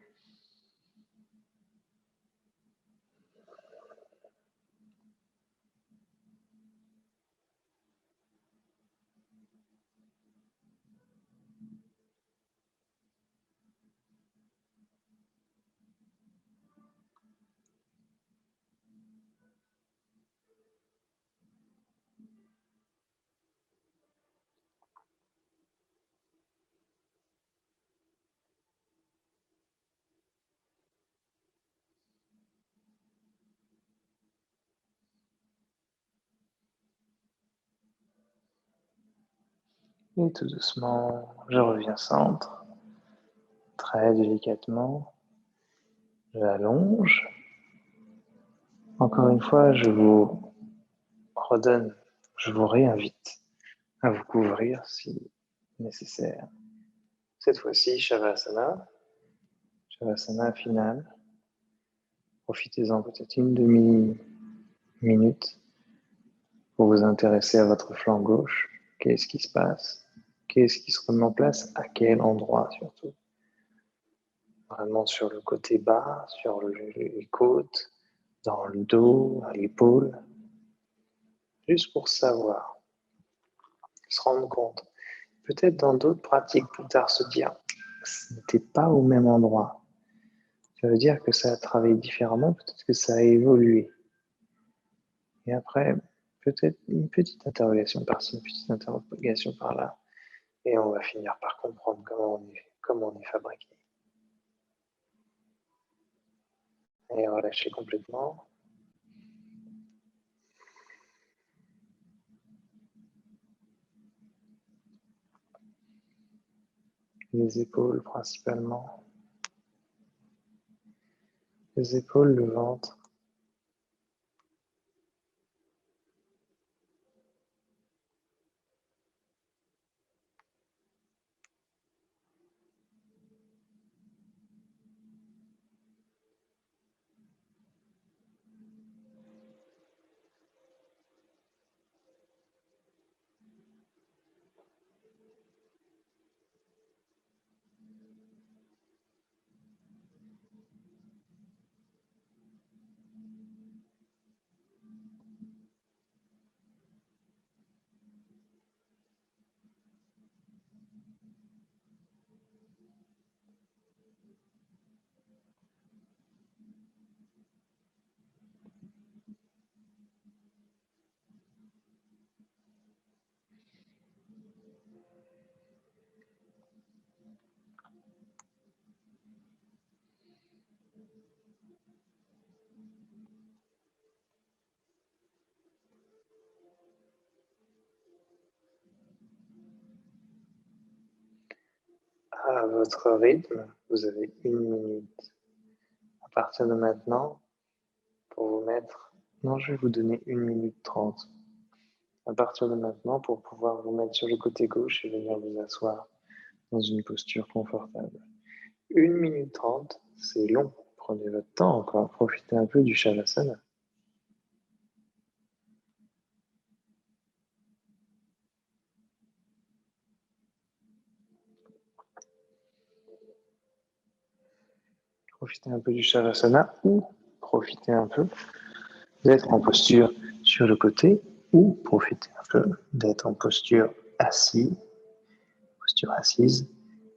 Speaker 1: Et tout doucement, je reviens centre. Très délicatement, j'allonge. Encore une fois, je vous redonne, je vous réinvite à vous couvrir si nécessaire. Cette fois-ci, Shavasana finale. Profitez-en peut-être une demi-minute pour vous intéresser à votre flanc gauche. Qu'est-ce qui se passe? Qu'est-ce qui se remet en place? À quel endroit surtout? Vraiment sur le côté bas, sur les côtes, dans le dos, à l'épaule. Juste pour savoir, se rendre compte. Peut-être dans d'autres pratiques plus tard se dire, ce n'était pas au même endroit. Ça veut dire que ça a travaillé différemment, peut-être que ça a évolué. Et après, peut-être une petite interrogation par-ci, une petite interrogation par-là. Et on va finir par comprendre comment on est fabriqué. Et relâchez complètement. Les épaules principalement. Les épaules, le ventre. À votre rythme, vous avez 1 minute. À partir de maintenant, pour vous mettre... Non, je vais vous donner 1 minute 30. À partir de maintenant, pour pouvoir vous mettre sur le côté gauche et venir vous asseoir dans une posture confortable. 1 minute 30, c'est long. Prenez votre temps encore, profitez un peu du Shavasana. Profitez un peu du Shavasana ou profitez un peu d'être en posture sur le côté ou profitez un peu d'être en posture assise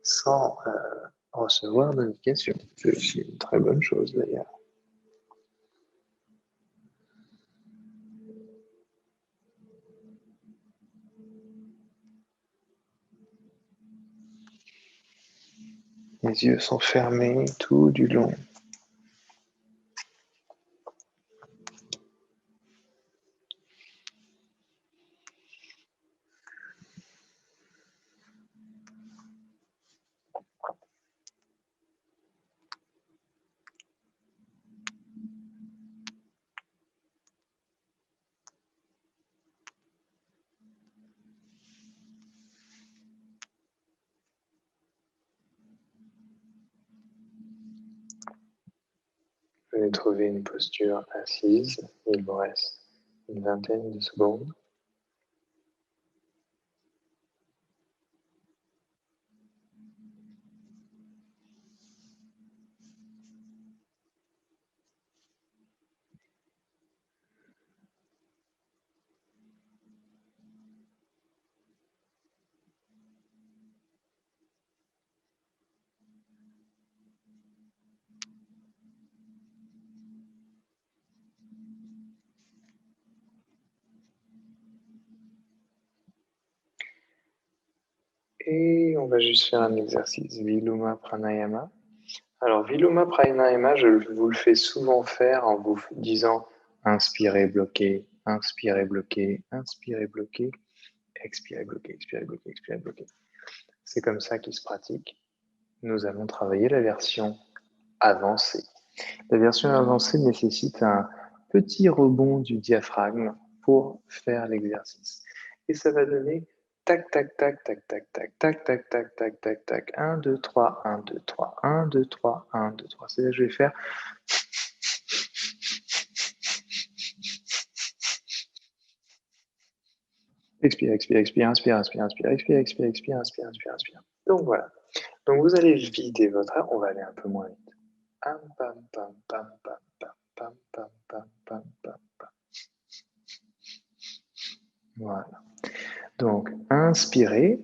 Speaker 1: sans recevoir d'indication. C'est aussi une très bonne chose d'ailleurs. Les yeux sont fermés tout du long. Venez trouver une posture assise. Il vous reste une vingtaine de secondes. Et on va juste faire un exercice, Viloma Pranayama. Alors, Viloma Pranayama, je vous le fais souvent faire en vous disant inspirez, bloquez, inspirez, bloquez, inspirez, bloquez, expirez, bloquez, expirez, bloquez, expirez, bloquez. C'est comme ça qu'il se pratique. Nous allons travailler la version avancée. La version avancée nécessite un petit rebond du diaphragme pour faire l'exercice. Et ça va donner tac, tac, tac, tac, tac, tac, tac, tac, tac, tac, tac, tac, 1, 2, 3, 1, 2, 3, 1, 2, 3, 1, 2, 3. C'est-à-dire que je vais faire expire, expire, expire, inspire, inspire, inspire, expire, expire, expire, inspire, inspire, inspire. Donc voilà. Donc vous allez vider votre air. On va aller un peu moins vite. Pam, pam, pam, pam, pam, pam, pam, pam, pam, pam, pam, pam. Voilà. Donc, inspirez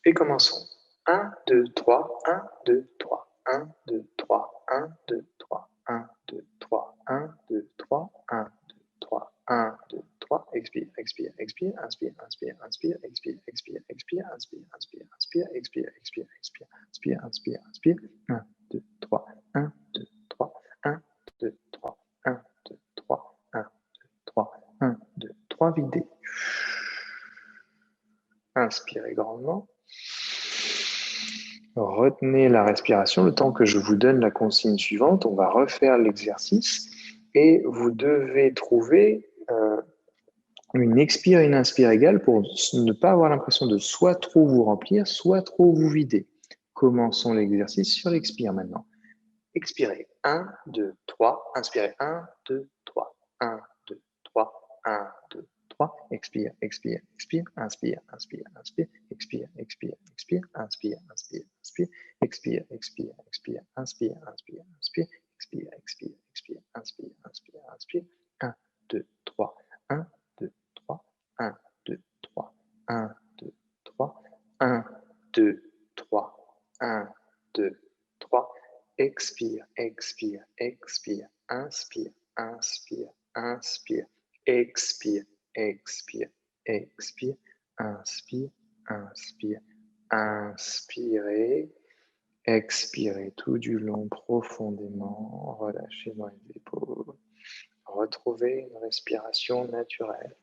Speaker 1: et commençons. 1, 2, 3, 1, 2, 3, 1, 2, 3, 1, 2, 3, 1, 2, 3, 1, 2, 3, 1, 2, 3, 1, 2, 3, expire, expire, expire, inspire, inspire, inspire, expire, expire, expire, inspire, inspire, inspire, expire, expire, expire, inspire, inspire, inspire, 1, 2, 3, 1, 2, 3, 1, 2, 3, 1, 2, 3, 1, 2, 3, 1, 2, 3, videz. Inspirez grandement. Retenez la respiration le temps que je vous donne la consigne suivante. On va refaire l'exercice et vous devez trouver une expire et une inspire égale pour ne pas avoir l'impression de soit trop vous remplir, soit trop vous vider. Commençons l'exercice sur l'expire maintenant. Expirez. 1, 2, 3. Inspirez. 1, 2, 3. 1, 2, 3. 1, 2, 3. Expire, expire, expire. Inspire, inspire, inspire. Expire, expire, expire. Inspire, inspire, inspire. Expire, expire, expire. Inspire, inspire, inspire. Expire, expire, expire. Inspire, inspire, inspire. 1, 2, 3. 1, 2, 3. 1, 2, 3. 1, 2, 3. 1, 2, 3. 1, 2, 3. Expire, expire, expire, inspire, inspire, inspire, expire, expire, expire, inspire, inspire, inspirez, expirez tout du long profondément, relâchez dans les épaules, retrouvez une respiration naturelle.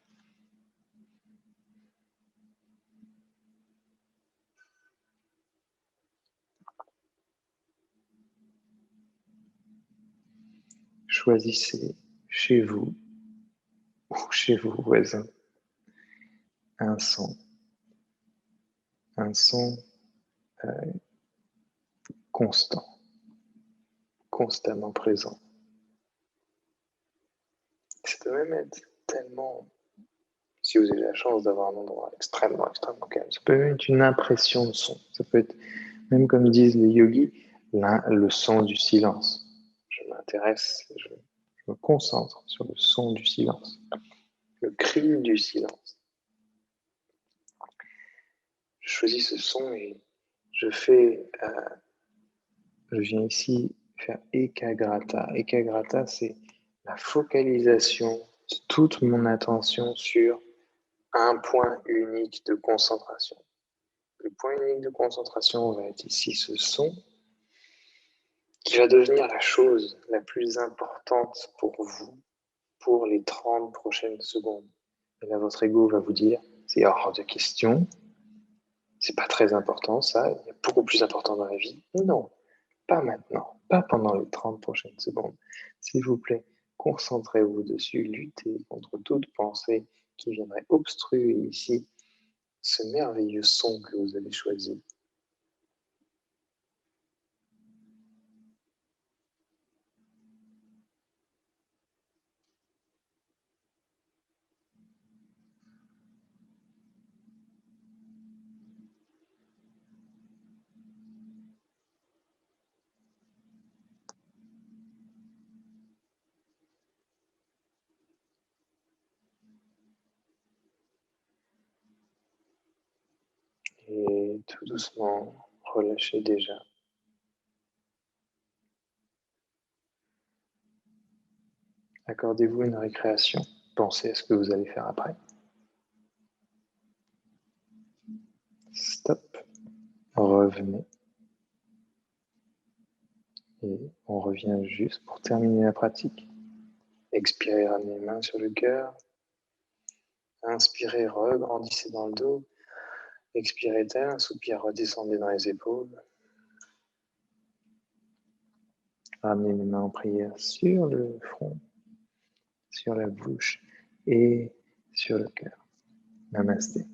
Speaker 1: Choisissez chez vous ou chez vos voisins un son constant, constamment présent. Ça peut même être tellement, si vous avez la chance d'avoir un endroit extrêmement, extrêmement calme, ça peut même être une impression de son. Ça peut être, même comme disent les yogis, le son du silence. Je m'intéresse, je me concentre sur le son du silence, le cri du silence. Je choisis ce son et je viens ici faire ekagrata. Ekagrata, c'est la focalisation de toute mon attention sur un point unique de concentration. Le point unique de concentration va être ici ce son qui va devenir la chose la plus importante pour vous pour les 30 prochaines secondes. Et là, votre ego va vous dire, c'est hors de question, c'est pas très important ça, il y a beaucoup plus important dans la vie. Non, pas maintenant, pas pendant les 30 prochaines secondes. S'il vous plaît, concentrez-vous dessus, luttez contre toute pensée qui viendrait obstruer ici ce merveilleux son que vous avez choisi. Et tout doucement, relâchez déjà. Accordez-vous une récréation. Pensez à ce que vous allez faire après. Stop. Revenez. Et on revient juste pour terminer la pratique. Expirez, ramenez les mains sur le cœur. Inspirez, regrandissez dans le dos. Expirez, tel un soupir, redescendez dans les épaules. Ramenez les mains en prière sur le front, sur la bouche et sur le cœur. Namasté.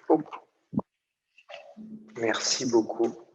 Speaker 1: Oh. Merci beaucoup.